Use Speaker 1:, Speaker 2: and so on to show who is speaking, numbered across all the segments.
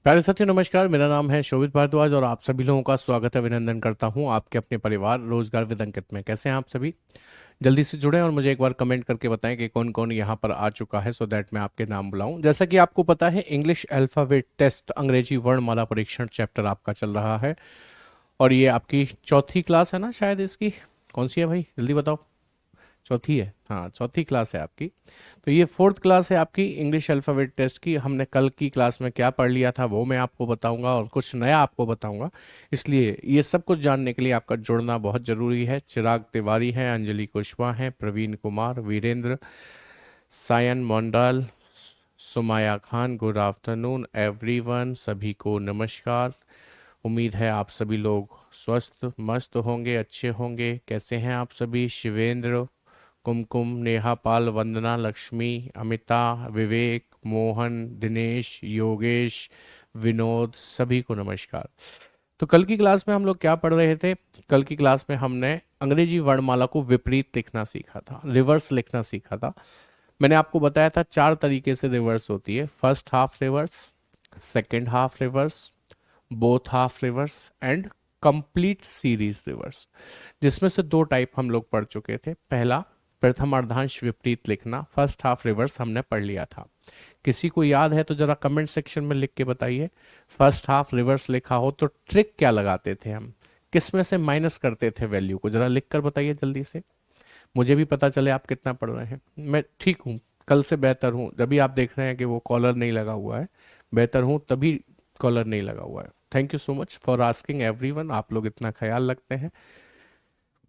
Speaker 1: प्यारे साथियों नमस्कार। मेरा नाम है शोभित भारद्वाज और आप सभी लोगों का स्वागत है, अभिनंदन करता हूं आपके अपने परिवार रोजगार विद अंकित में। कैसे हैं आप सभी? जल्दी से जुड़ें और मुझे एक बार कमेंट करके बताएं कि कौन कौन यहां पर आ चुका है, सो दैट मैं आपके नाम बुलाऊं। जैसा कि आपको पता है, इंग्लिश अल्फाबेट टेस्ट अंग्रेजी वर्णमाला परीक्षण चैप्टर आपका चल रहा है और ये आपकी चौथी क्लास है ना शायद इसकी। कौन सी है भाई, जल्दी बताओ। चौथी है, हाँ चौथी क्लास है आपकी। तो ये फोर्थ क्लास है आपकी इंग्लिश अल्फ़ाबेट टेस्ट की। हमने कल की क्लास में क्या पढ़ लिया था वो मैं आपको बताऊंगा और कुछ नया आपको बताऊंगा। इसलिए ये सब कुछ जानने के लिए आपका जुड़ना बहुत ज़रूरी है। चिराग तिवारी हैं, अंजलि कुशवाहा हैं, प्रवीण कुमार, वीरेंद्र, सायन मंडल, Somaiya Khan, good afternoon everyone, सभी को नमस्कार। उम्मीद है आप सभी लोग स्वस्थ मस्त होंगे, अच्छे होंगे। कैसे हैं आप सभी? शिवेंद्र, कुमकुम, नेहा पाल, वंदना, लक्ष्मी, अमिता, विवेक, मोहन, दिनेश, योगेश, विनोद, सभी को नमस्कार। तो कल की क्लास में हम लोग क्या पढ़ रहे थे? कल की क्लास में हमने अंग्रेजी वर्णमाला को विपरीत लिखना सीखा था, रिवर्स लिखना सीखा था। मैंने आपको बताया था चार तरीके से रिवर्स होती है: first half reverse, second half reverse, both half reverse and complete series reverse. जिसमें से दो टाइप हम लोग पढ़ चुके थे। पहला, प्रथम अर्धांश विपरीत लिखना, फर्स्ट हाफ रिवर्स हमने पढ़ लिया था। किसी को याद है तो जरा कमेंट सेक्शन में लिख के बताइए। फर्स्ट हाफ रिवर्स लिखा हो तो ट्रिक क्या लगाते थे हम, किस में से माइनस करते थे वैल्यू को, जरा लिख कर बताइए जल्दी से, मुझे भी पता चले आप कितना पढ़ रहे हैं। मैं ठीक हूँ, कल से बेहतर हूँ। जब भी आप देख रहे हैं कि वो कॉलर नहीं लगा हुआ है, बेहतर हूँ तभी कॉलर नहीं लगा हुआ है। Thank you so much for asking everyone. आप लोग इतना ख्याल रखते हैं,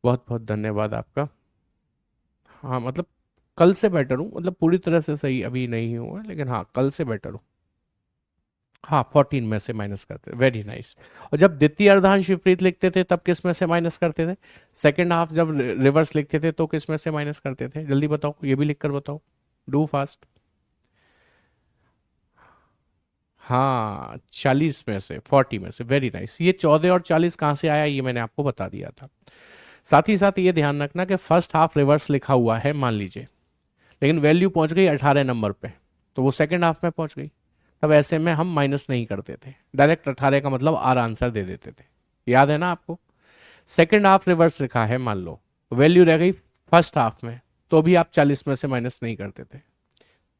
Speaker 1: बहुत बहुत धन्यवाद आपका। हाँ मतलब कल से बेटर हूँ, मतलब पूरी तरह से सही अभी नहीं हुआ है, लेकिन हाँ कल से बेटर हूँ। हाँ 14 में से माइनस करते थे, वेरी नाइस। और जब द्वितीय अर्धांश विपरीत लिखते थे तब किस में से माइनस करते थे? सेकंड हाफ जब रिवर्स लिखते थे तो किस में से माइनस करते थे? जल्दी बताओ, ये भी लिख कर बताओ, डू फास्ट। हाँ 40 में से, 40 में से, वेरी नाइस। ये 14 और 40 कहाँ से आया ये मैंने आपको बता दिया था। साथ ही साथ ये ध्यान रखना कि फर्स्ट हाफ रिवर्स लिखा हुआ है मान लीजिए, लेकिन वैल्यू पहुंच गई 18 नंबर पे, तो वो सेकंड हाफ में पहुंच गई। तब ऐसे में हम माइनस नहीं करते थे, डायरेक्ट 18 का मतलब आर आंसर दे देते थे। याद है ना आपको? सेकंड हाफ रिवर्स लिखा है मान लो, वैल्यू रह गई फर्स्ट हाफ में, तो भी आप 40 में से माइनस नहीं करते थे,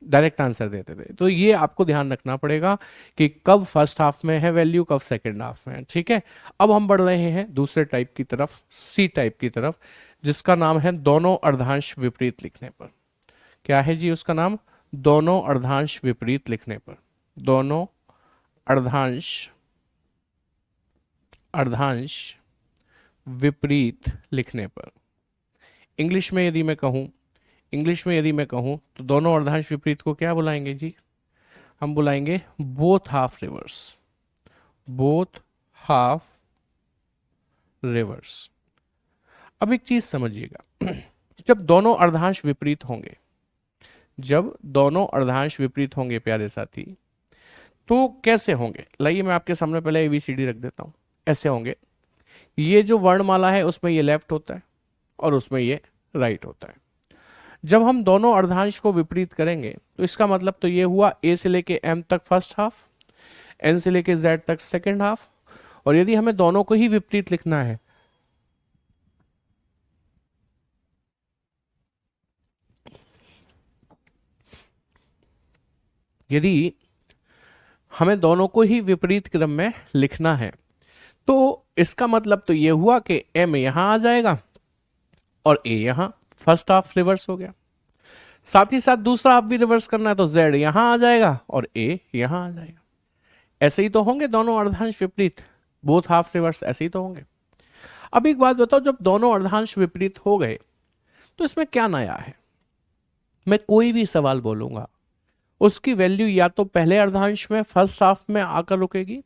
Speaker 1: डायरेक्ट आंसर देते थे। तो ये आपको ध्यान रखना पड़ेगा कि कब फर्स्ट हाफ में है वैल्यू, कब सेकंड हाफ में है। ठीक है, अब हम बढ़ रहे हैं दूसरे टाइप की तरफ, सी टाइप की तरफ, जिसका नाम है दोनों अर्धांश विपरीत लिखने पर। क्या है जी उसका नाम? दोनों अर्धांश विपरीत लिखने पर। दोनों अर्धांश अर्धांश विपरीत लिखने पर। इंग्लिश में यदि मैं कहूं, इंग्लिश में यदि मैं कहूं तो दोनों अर्धांश विपरीत को क्या बुलाएंगे जी? हम बुलाएंगे both half reverse. Both half reverse. अब एक चीज समझिएगा, जब दोनों अर्धांश विपरीत होंगे, जब दोनों अर्धांश विपरीत होंगे प्यारे साथी, तो कैसे होंगे? लाइए मैं आपके सामने पहले एबीसीडी रख देता हूं। ऐसे होंगे, ये जो वर्णमाला है उसमें ये लेफ्ट होता है और उसमें ये राइट होता है। जब हम दोनों अर्धांश को विपरीत करेंगे तो इसका मतलब तो ये हुआ ए से लेके एम तक फर्स्ट हाफ, एन से लेके जेड तक सेकेंड हाफ। और यदि हमें दोनों को ही विपरीत लिखना है, यदि हमें दोनों को ही विपरीत क्रम में लिखना है, तो इसका मतलब तो ये हुआ कि एम यहां आ जाएगा और ए यहां, फर्स्ट हाफ रिवर्स हो गया। साथ ही साथ दूसरा हाफ भी रिवर्स करना है तो जेड यहां आ जाएगा और ए यहां आ जाएगा। ऐसे ही तो होंगे दोनों अर्धांश विपरीत, बोथ हाफ रिवर्स ऐसे ही तो होंगे। अब एक बात बताओ, जब दोनों अर्धांश विपरीत हो गए तो इसमें क्या नया है? मैं कोई भी सवाल बोलूंगा, उसकी वैल्यू या तो पहले अर्धांश में फर्स्ट हाफ में आकर रुकेगी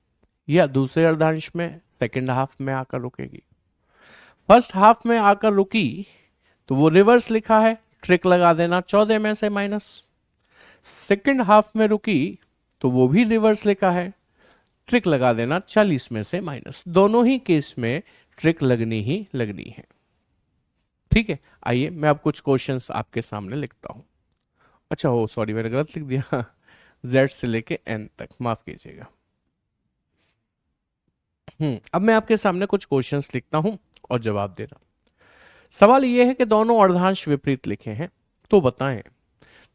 Speaker 1: या दूसरे अर्धांश में सेकंड हाफ में आकर रुकेगी। फर्स्ट हाफ में आकर रुकी तो वो रिवर्स लिखा है, ट्रिक लगा देना 14 में से माइनस। सेकंड हाफ में रुकी तो वो भी रिवर्स लिखा है, ट्रिक लगा देना 40 में से माइनस। दोनों ही केस में ट्रिक लगनी ही लगनी है। ठीक है, आइए मैं अब कुछ क्वेश्चंस आपके सामने लिखता हूं। अच्छा हो सॉरी मैंने गलत लिख दिया, जेड से लेके एन तक, माफ कीजिएगा। अब मैं आपके सामने कुछ क्वेश्चंस लिखता हूं और जवाब देना। सवाल ये है कि दोनों अर्धांश विपरीत लिखे हैं, तो बताएं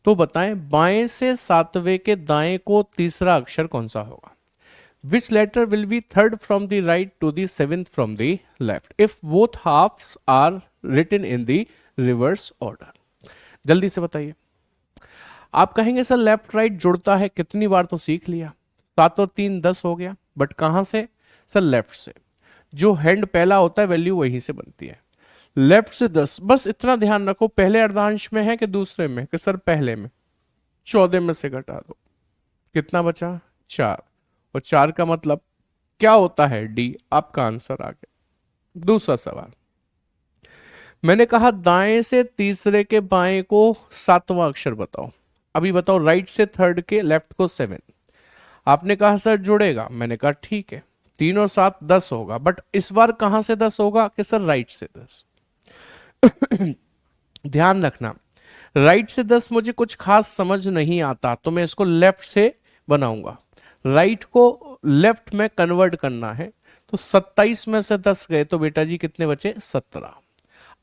Speaker 1: तो बताएं बाएं से सातवें के दाएं को तीसरा अक्षर कौन सा होगा? Which letter will be third from the right to the seventh from the left if both halves are written in the reverse order? जल्दी से बताइए। आप कहेंगे सर लेफ्ट राइट जुड़ता है, कितनी बार तो सीख लिया, 7 और 3 10 हो गया, बट कहां से? सर लेफ्ट से। जो हैंड पहला होता है वैल्यू वहीं से बनती है। लेफ्ट से 10, बस इतना ध्यान रखो पहले अर्धांश में है कि दूसरे में, कि सर पहले में। 14 में से घटा दो, कितना बचा? 4। और 4 का मतलब क्या होता है? डी। आपका आंसर आ गया। दूसरा सवाल, मैंने कहा दाएं से तीसरे के बाएं को सातवां अक्षर बताओ। अभी बताओ, राइट से थर्ड के लेफ्ट को 7। आपने कहा सर जुड़ेगा, मैंने कहा ठीक है, 3 और 7 10 होगा, बट इस बार कहां से 10 होगा? कि सर राइट से 10। ध्यान रखना, राइट से 10 मुझे कुछ खास समझ नहीं आता, तो मैं इसको लेफ्ट से बनाऊंगा। राइट को लेफ्ट में कन्वर्ट करना है, तो 27 में से 10 गए तो बेटा जी कितने बचे? 17।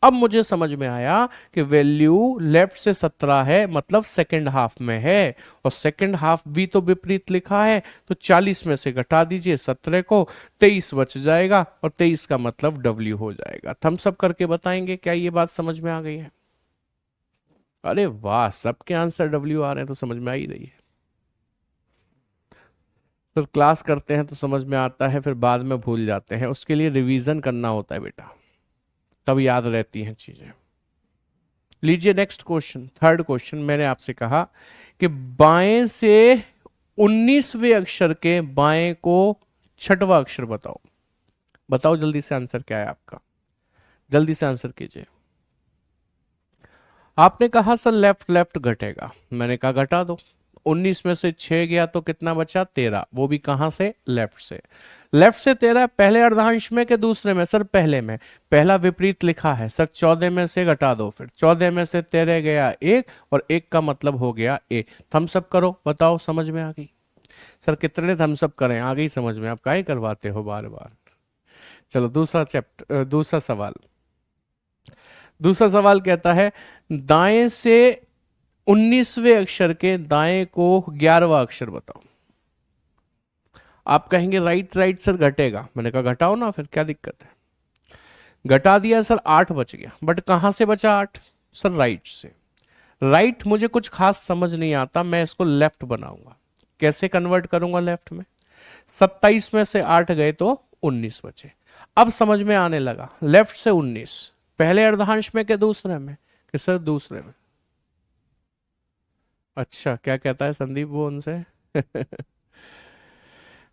Speaker 1: अब मुझे समझ में आया कि वैल्यू लेफ्ट से 17 है, मतलब सेकंड हाफ में है, और सेकंड हाफ भी तो विपरीत लिखा है, तो 40 में से घटा दीजिए 17 को, 23 बच जाएगा, और 23 का मतलब डब्ल्यू हो जाएगा। थम्स अप करके बताएंगे क्या ये बात समझ में आ गई है? अरे वाह, सबके आंसर डब्ल्यू आ रहे हैं, तो समझ में आ ही रही है। सर क्लास करते हैं तो समझ में आता है, फिर बाद में भूल जाते हैं, उसके लिए रिवीजन करना होता है बेटा, तब याद रहती हैं चीजें। लीजिए नेक्स्ट क्वेश्चन, थर्ड क्वेश्चन। मैंने आपसे कहा कि बाएं से 19वें अक्षर के बाएं को छठवां अक्षर बताओ। बताओ जल्दी से आंसर क्या है आपका, जल्दी से आंसर कीजिए। आपने कहा सर लेफ्ट लेफ्ट घटेगा, मैंने कहा घटा दो। 19 में से 6 गया तो कितना बचा? 13, वो भी कहां से? लेफ्ट से। लेफ्ट से 13 पहले अर्धांश में के दूसरे में? सर पहले में। पहला विपरीत लिखा है सर, 14 में से घटा दो, फिर 14 में से 13 गया 1, और 1 का मतलब हो गया ए। थम्स अप करो, बताओ समझ में आ गई? सर कितने थम्स अप करें? आ गई समझ में, आप काहे करवाते हो बार बार। चलो दूसरा चैप्टर, दूसरा सवाल। दूसरा सवाल कहता है दाएं से 19वें अक्षर के दाएं को 11वां अक्षर बताओ। आप कहेंगे राइट राइट सर घटेगा, मैंने कहा घटाओ ना, फिर क्या दिक्कत है? घटा दिया सर, 8 बच गया, बट कहां से बचा 8? सर राइट से। राइट मुझे कुछ खास समझ नहीं आता, मैं इसको लेफ्ट बनाऊंगा। कैसे कन्वर्ट करूंगा लेफ्ट में? 27 में से 8 गए तो 19 बचे। अब समझ में आने लगा, लेफ्ट से 19 पहले अर्धांश में के दूसरे में? कि सर दूसरे में। अच्छा, क्या कहता है संदीप वो उनसे?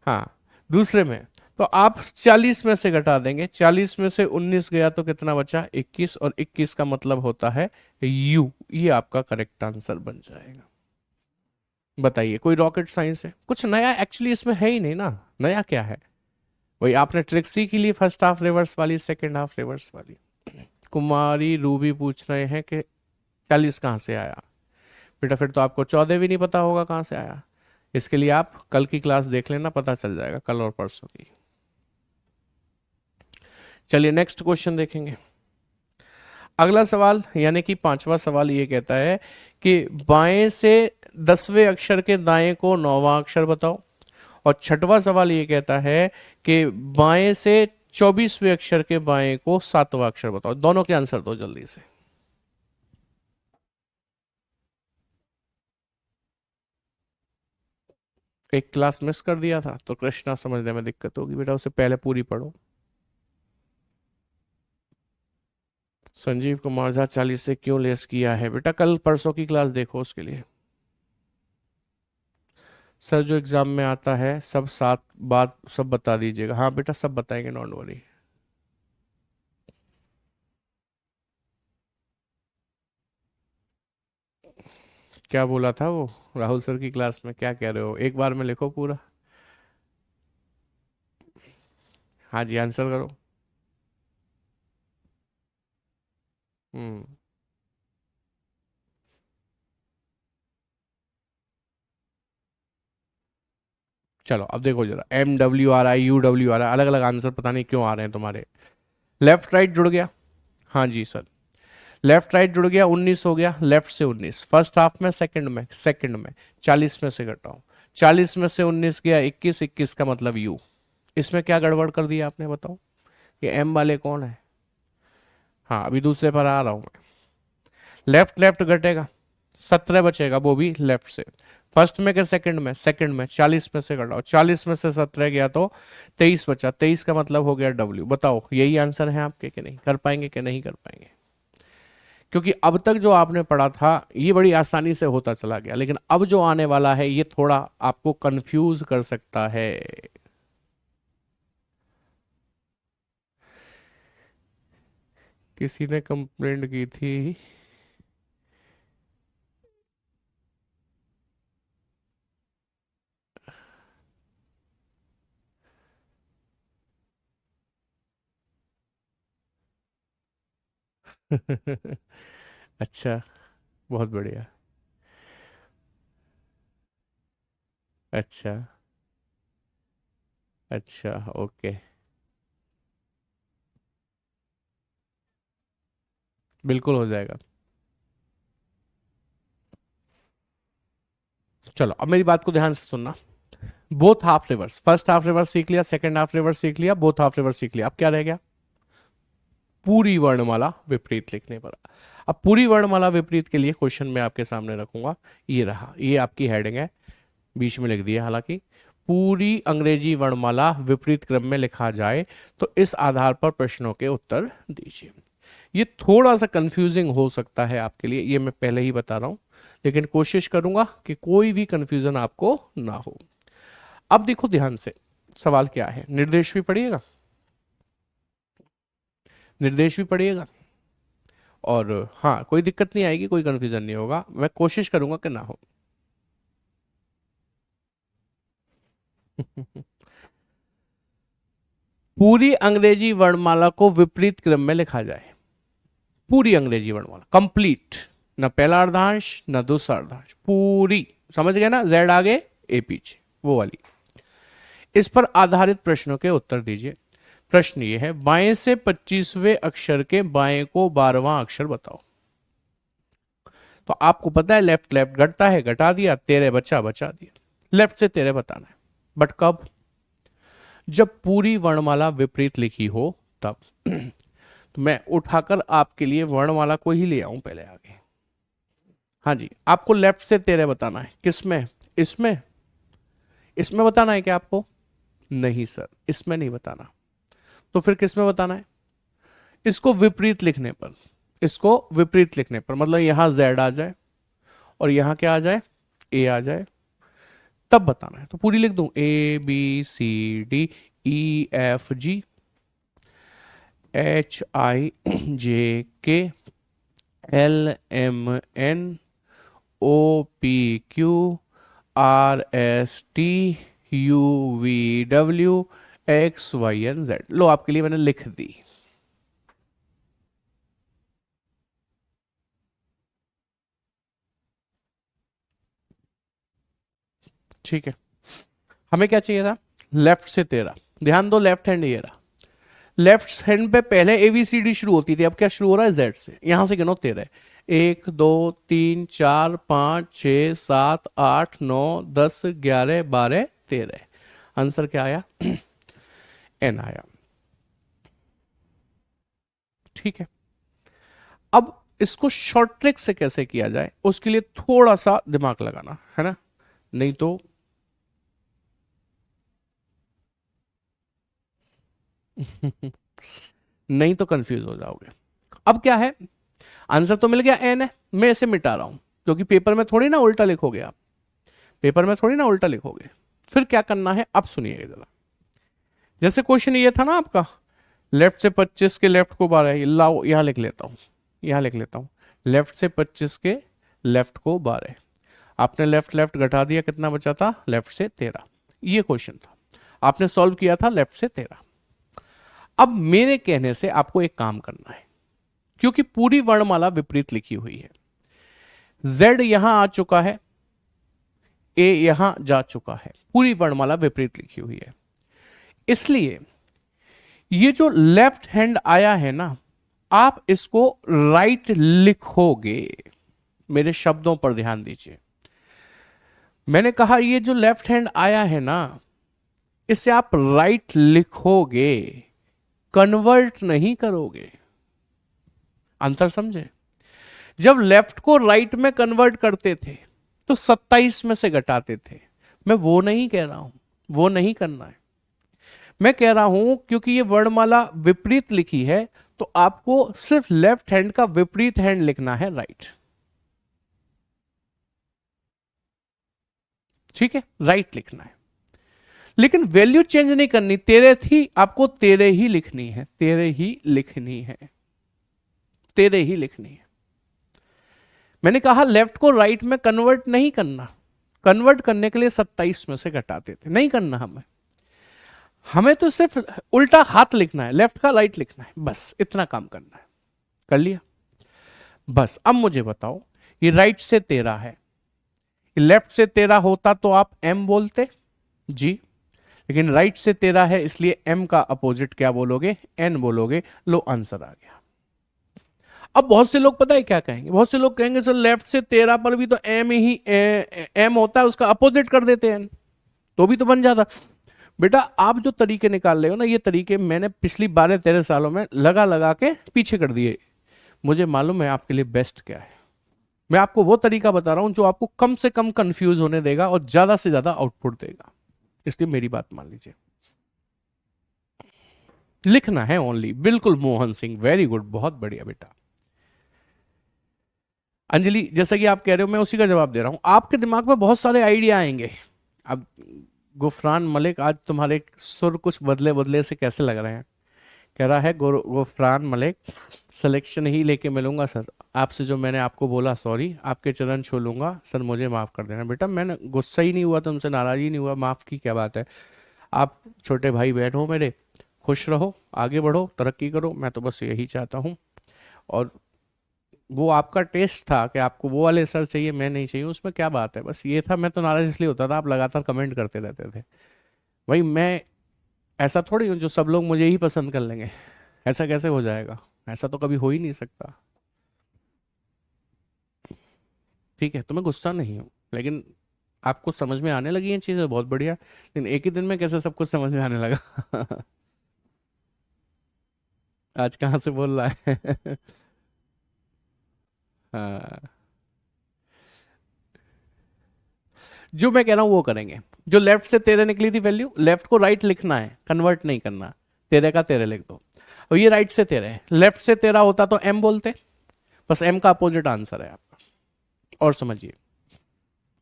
Speaker 1: हाँ, दूसरे में। तो आप 40 में से घटा देंगे, 40 में से 19 गया तो कितना बचा? 21, और 21 का मतलब होता है यू। ये आपका करेक्ट आंसर बन जाएगा। बताइए, कोई रॉकेट साइंस है? कुछ नया एक्चुअली इसमें है ही नहीं ना, नया क्या है? वही आपने ट्रिक सीखी ली, फर्स्ट हाफ रिवर्स वाली, सेकेंड हाफ रिवर्स वाली। कुमारी रूबी पूछ रहे हैं कि 40 कहाँ से आया? बेटा फिर तो आपको 14 भी नहीं पता होगा कहाँ से आया। इसके लिए आप कल की क्लास देख लेना, पता चल जाएगा, कल और परसों की। चलिए नेक्स्ट क्वेश्चन देखेंगे। अगला सवाल यानी कि पांचवा सवाल ये कहता है कि बाएं से 10वें अक्षर के दाएं को 9वां अक्षर बताओ। और छठवां सवाल ये कहता है कि बाएं से 24वें अक्षर के बाएं को 7वां अक्षर बताओ। दोनों के आंसर दो जल्दी से। एक क्लास मिस कर दिया था तो कृष्णा समझने में दिक्कत होगी बेटा, उसे पहले पूरी पढ़ो। संजीव कुमार झा 40 से क्यों लेस किया है? बेटा कल परसों की क्लास देखो उसके लिए। सर जो एग्जाम में आता है सब साथ बात सब बता दीजिएगा। हाँ बेटा सब बताएंगे, डोंट वरी। क्या बोला था वो राहुल सर की क्लास में? क्या कह रहे हो, एक बार में लिखो पूरा। हाँ जी, आंसर करो। हम्म। चलो अब देखो जरा, MW आ रहा है, UW आ रहा है, अलग अलग आंसर पता नहीं क्यों आ रहे हैं तुम्हारे। लेफ्ट राइट जुड़ गया, हाँ जी सर, लेफ्ट राइट जुड़ गया, 19 हो गया, लेफ्ट से 19, फर्स्ट हाफ में, सेकंड में 40 में से घटाओ, 40 में से 19 गया 21, 21 का मतलब यू। इसमें क्या गड़बड़ कर दिया आपने बताओ, ये एम वाले कौन है? हाँ अभी दूसरे पर आ रहा हूं मैं। लेफ्ट लेफ्ट घटेगा, 17 बचेगा, वो भी लेफ्ट से। फर्स्ट में क्या सेकंड में 40 में से घटाओ, 40 में से 17 गया तो 23 बचा, 23 का मतलब हो गया डब्ल्यू। बताओ यही आंसर है आपके कि नहीं? कर पाएंगे कि नहीं कर पाएंगे? क्योंकि अब तक जो आपने पढ़ा था ये बड़ी आसानी से होता चला गया, लेकिन अब जो आने वाला है ये थोड़ा आपको कंफ्यूज कर सकता है। किसी ने कंप्लेंट की थी। अच्छा, बहुत बढ़िया। अच्छा अच्छा, ओके, बिल्कुल हो जाएगा। चलो अब मेरी बात को ध्यान से सुनना। Both half reverse, first half reverse सीख लिया, सेकंड हाफ रिवर्स सीख लिया, बोथ हाफ रिवर्स सीख लिया, अब क्या रह गया? पूरी वर्णमाला विपरीत लिखने पर। अब पूरी वर्णमाला विपरीत के लिए क्वेश्चन मैं आपके सामने रखूंगा, ये रहा, ये आपकी हेडिंग है, बीच में लिख दिया हालांकि। पूरी अंग्रेजी वर्णमाला विपरीत क्रम में लिखा जाए तो इस आधार पर प्रश्नों के उत्तर दीजिए। ये थोड़ा सा कंफ्यूजिंग हो सकता है आपके लिए, ये मैं पहले ही बता रहा हूं, लेकिन कोशिश करूंगा कि कोई भी कंफ्यूजन आपको ना हो। अब देखो ध्यान से, सवाल क्या है, निर्देश भी पढ़िएगा, निर्देश भी पढ़िएगा, और हाँ कोई दिक्कत नहीं आएगी, कोई कंफ्यूजन नहीं होगा, मैं कोशिश करूंगा कि ना हो। पूरी अंग्रेजी वर्णमाला को विपरीत क्रम में लिखा जाए, पूरी अंग्रेजी वर्णमाला कंप्लीट, न पहला अर्धांश न दूसरा अर्धांश, पूरी, समझ गए ना, जेड आगे ए पीछे, वो वाली। इस पर आधारित प्रश्नों के उत्तर दीजिए। प्रश्न ये है, बाएं से 25वें अक्षर के बाएं को 12वां अक्षर बताओ। तो आपको पता है लेफ्ट लेफ्ट घटता है, घटा दिया, 13 बचा, बचा दिया, लेफ्ट से 13 बताना है। बट कब? जब पूरी वर्णमाला विपरीत लिखी हो तब। तो मैं उठाकर आपके लिए वर्णमाला को ही ले आऊं पहले आगे। हाँ जी, आपको लेफ्ट से 13 बताना है, किसमें? इसमें, इसमें बताना है क्या आपको? नहीं सर, इसमें नहीं बताना। तो फिर किस में बताना है? इसको विपरीत लिखने पर, इसको विपरीत लिखने पर, मतलब यहां जेड आ जाए और यहां क्या आ जाए, ए आ जाए, तब बताना है। तो पूरी लिख दूं, ABCDEFG HIJKLMNOPQRSTUVWXYNZ। लो आपके लिए मैंने लिख दी। ठीक है, हमें क्या चाहिए था? लेफ्ट से 13। ध्यान दो, लेफ्ट हैंड ये रहा, लेफ्ट हैंड पे पहले ABCD शुरू होती थी, अब क्या शुरू हो रहा है? जेड से। यहां से गिनो 13, 1 2 3 4 5 6 7 8 9 10 11 12 13। आंसर क्या आया? एन आया। ठीक है, अब इसको शॉर्ट ट्रिक से कैसे किया जाए उसके लिए थोड़ा सा दिमाग लगाना है ना, नहीं तो नहीं तो कंफ्यूज हो जाओगे। अब क्या है, आंसर तो मिल गया, एन है, मैं इसे मिटा रहा हूं, क्योंकि पेपर में थोड़ी ना उल्टा लिखोगे आप, पेपर में थोड़ी ना उल्टा लिखोगे। फिर क्या करना है, अब सुनिएगा जरा। जैसे क्वेश्चन ये था ना आपका, लेफ्ट से 25 के लेफ्ट को 12, लाओ यहां लिख लेता हूं, यहां लिख लेता हूं, लेफ्ट से 25 के लेफ्ट को 12। आपने लेफ्ट लेफ्ट घटा दिया, कितना बचा था? लेफ्ट से 13। ये क्वेश्चन था, आपने सॉल्व किया था लेफ्ट से 13। अब मेरे कहने से आपको एक काम करना है, क्योंकि पूरी वर्णमाला विपरीत लिखी हुई है, जेड यहां आ चुका है, ए यहां जा चुका है, पूरी वर्णमाला विपरीत लिखी हुई है, इसलिए ये जो लेफ्ट हैंड आया है ना, आप इसको राइट लिखोगे। मेरे शब्दों पर ध्यान दीजिए, मैंने कहा ये जो लेफ्ट हैंड आया है ना, इसे आप राइट लिखोगे, कन्वर्ट नहीं करोगे। अंतर समझे? जब लेफ्ट को राइट में कन्वर्ट करते थे तो 27 में से घटाते थे। मैं वो नहीं कह रहा हूं, वो नहीं करना है। मैं कह रहा हूं क्योंकि ये वर्णमाला विपरीत लिखी है तो आपको सिर्फ लेफ्ट हैंड का विपरीत हैंड लिखना है, राइट। ठीक है, राइट लिखना है, लेकिन वैल्यू चेंज नहीं करनी। तेरे थी, आपको तेरे ही लिखनी है, तेरे ही लिखनी है, तेरे ही लिखनी है। मैंने कहा लेफ्ट को राइट में कन्वर्ट नहीं करना। कन्वर्ट करने के लिए 27 में से घटाते थे, नहीं करना हमें। हमें तो सिर्फ उल्टा हाथ लिखना है, लेफ्ट का राइट लिखना है, बस इतना काम करना है। कर लिया? बस अब मुझे बताओ, ये राइट से 13 है, लेफ्ट से 13 होता तो आप m बोलते जी, लेकिन राइट से 13 है इसलिए m का अपोजिट क्या बोलोगे? n बोलोगे। लो आंसर आ गया। अब बहुत से लोग पता है क्या कहेंगे? बहुत से लोग कहेंगे सर लेफ्ट से 13 पर भी तो m होता है, उसका अपोजिट कर देते हैं तो भी तो बन जाता। बेटा आप जो तरीके निकाल रहे हो ना, ये तरीके मैंने पिछली 12-13 सालों में लगा लगा के पीछे कर दिए। मुझे मालूम है आपके लिए बेस्ट क्या है। मैं आपको वो तरीका बता रहा हूं जो आपको कम से कम कंफ्यूज होने देगा और ज्यादा से ज्यादा आउटपुट देगा, इसलिए मेरी बात मान लीजिए। लिखना है ओनली, बिल्कुल मोहन सिंह, वेरी गुड, बहुत बढ़िया बेटा। अंजलि जैसा कि आप कह रहे हो मैं उसी का जवाब दे रहा हूं। आपके दिमाग में बहुत सारे आइडिया आएंगे। अब गुफरान मलिक, आज तुम्हारे सुर कुछ बदले बदले से कैसे लग रहे हैं? कह रहा है गुफरान मलिक, सिलेक्शन ही लेके मिलूंगा सर आपसे, जो मैंने आपको बोला सॉरी, आपके चरण छू लूंगा सर, मुझे माफ कर देना। बेटा मैंने गुस्सा ही नहीं हुआ तुमसे, नाराज ही नहीं हुआ, माफ की क्या बात है। आप छोटे भाई बहन हो मेरे, खुश रहो, आगे बढ़ो, तरक्की करो, मैं तो बस यही चाहता हूँ। और वो आपका टेस्ट था कि आपको वो वाले सर चाहिए, मैं नहीं चाहिए, उसमें क्या बात है, बस ये था। मैं तो नाराज इसलिए होता था आप लगातार कमेंट करते रहते थे। भाई मैं ऐसा थोड़ी हूँ जो सब लोग मुझे ही पसंद कर लेंगे, ऐसा कैसे हो जाएगा? ऐसा तो कभी हो ही नहीं सकता। ठीक है, तो मैं गुस्सा नहीं हूँ, लेकिन आपको समझ में आने लगी ये चीज़ें, बहुत बढ़िया। लेकिन एक ही दिन में कैसे सब कुछ समझ में आने लगा? आज कहाँ से बोल रहा है? हाँ, जो मैं कह रहा हूं वो करेंगे। जो लेफ्ट से 13 निकली थी वैल्यू, लेफ्ट को राइट लिखना है, कन्वर्ट नहीं करना। 13 का 13 लिख दो, और ये राइट से 13 है, लेफ्ट से 13 होता तो m बोलते, बस m का अपोजिट आंसर है आपका। और समझिए,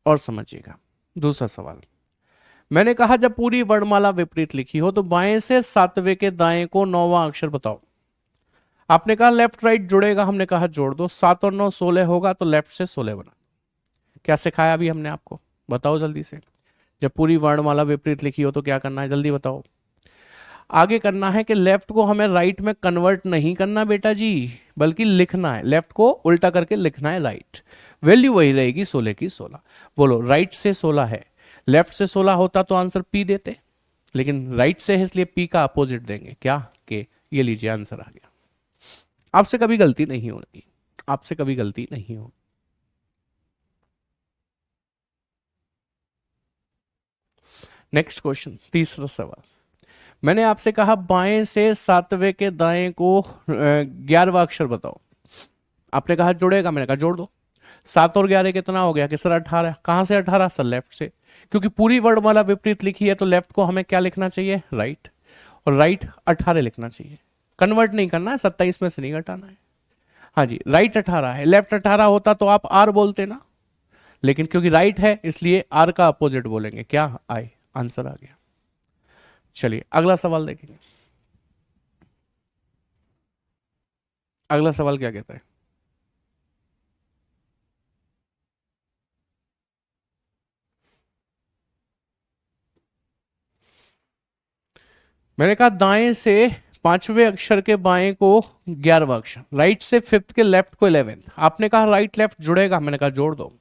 Speaker 1: और समझिएगा। दूसरा सवाल, मैंने कहा जब पूरी वर्णमाला विपरीत लिखी हो तो बाएं से 7वें के दाएं को 9वां अक्षर बताओ। आपने कहा लेफ्ट राइट जुड़ेगा, हमने कहा जोड़ दो, 7 और 9 16 होगा, तो लेफ्ट से 16 बना। क्या सिखाया अभी हमने आपको? बताओ जल्दी से। जब पूरी वर्णमाला विपरीत लिखी हो तो क्या करना है, जल्दी बताओ। आगे करना है कि लेफ्ट को हमें राइट में कन्वर्ट नहीं करना बेटा जी, बल्कि लिखना है, लेफ्ट को उल्टा करके लिखना है राइट। वैल्यू वही रहेगी 16 की 16। बोलो राइट से 16 है, लेफ्ट से 16 होता तो आंसर पी देते, लेकिन राइट से है इसलिए पी का अपोजिट देंगे। क्या कि ये लीजिए आंसर आ गया। आपसे कभी गलती नहीं होगी, आपसे कभी गलती नहीं होगी। नेक्स्ट क्वेश्चन, तीसरा सवाल। मैंने आपसे कहा बाएं से 7वें के दाएं को 11वां अक्षर बताओ। आपने कहा जुड़ेगा, मैंने कहा जोड़ दो। 7 और 11 कितना हो गया कि सर 18। कहां से 18? सर लेफ्ट से, क्योंकि पूरी वर्णमाला विपरीत लिखी है तो लेफ्ट को हमें क्या लिखना चाहिए? राइट। और राइट 18 लिखना चाहिए, कन्वर्ट नहीं करना है, 27 में से नहीं घटाना है। हाँ जी, राइट 18 है, लेफ्ट 18 होता तो आप आर बोलते ना, लेकिन क्योंकि राइट है इसलिए आर का अपोजिट बोलेंगे। क्या? आई। आंसर आ गया। चलिए अगला सवाल देखेंगे। अगला सवाल क्या कहता है? मैंने कहा दाएं से 5वें अक्षर के बाएं को 11वां अक्षर, राइट से 5th के लेफ्ट को 11th। आपने कहा राइट लेफ्ट जुड़ेगा, मैंने कहा जोड़ दो।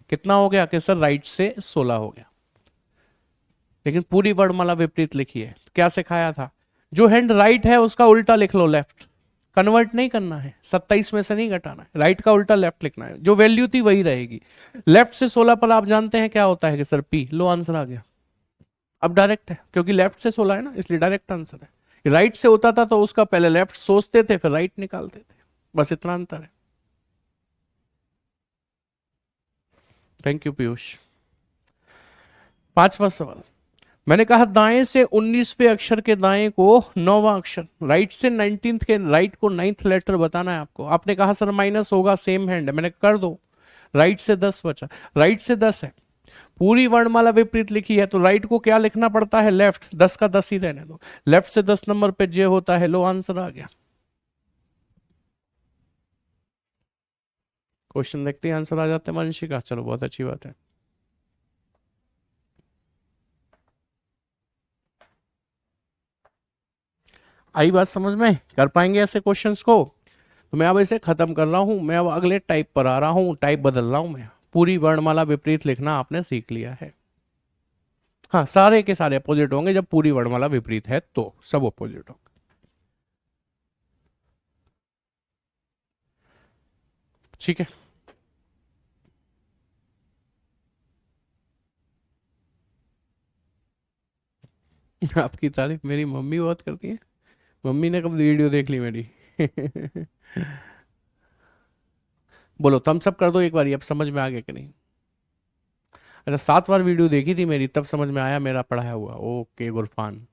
Speaker 1: कितना हो गया कि सर राइट से 16 हो गया, लेकिन पूरी वर्णमाला विपरीत लिखी है। क्या सिखाया था? जो हैंड राइट है उसका उल्टा लिख लो लेफ्ट, कन्वर्ट नहीं करना है, 27 में से नहीं घटाना है, राइट का उल्टा लेफ्ट लिखना है, जो वैल्यू थी वही रहेगी। लेफ्ट से 16 पर आप जानते हैं क्या होता है कि सर पी, लो आंसर आ गया। अब डायरेक्ट है क्योंकि लेफ्ट से 16 है ना, इसलिए डायरेक्ट आंसर है। राइट से होता था तो उसका पहले लेफ्ट सोचते थे फिर राइट निकालते थे, बस इतना अंतर है। Thank you Piyush. पांचवा सवाल, मैंने कहा दाएं से 19वें अक्षर के दाएं को 9वां अक्षर, राइट से 19th के राइट को 9th लेटर बताना है आपको। आपने कहा सर माइनस होगा, सेम हैंड है, मैंने कर दो। राइट से 10 बचा, राइट से 10 है, पूरी वर्णमाला विपरीत लिखी है तो राइट को क्या लिखना पड़ता है? लेफ्ट। 10 का 10 ही रहने दो, लेफ्ट से 10 नंबर पे जे होता है, लो आंसर आ गया। क्वेश्चन देखते हैं आंसर आ जाते हैं वंशिका, चलो बहुत अच्छी बात है। आई बात समझ में? कर पाएंगे ऐसे क्वेश्चंस को? तो मैं अब इसे खत्म कर रहा हूं, मैं अब अगले टाइप पर आ रहा हूं, टाइप बदल रहा हूं मैं। पूरी वर्णमाला विपरीत लिखना आपने सीख लिया है। हाँ, सारे के सारे अपोजिट होंगे जब पूरी वर्णमाला विपरीत है तो सब अपोजिट होंगे। ठीक है। आपकी तारीफ मेरी मम्मी बहुत करती है। मम्मी ने कब वीडियो देख ली मेरी? बोलो थम्स अप कर दो एक बार, अब समझ में आ गया कि नहीं? अच्छा, 7 बार वीडियो देखी थी मेरी तब समझ में आया मेरा पढ़ाया हुआ। ओके गुरफान।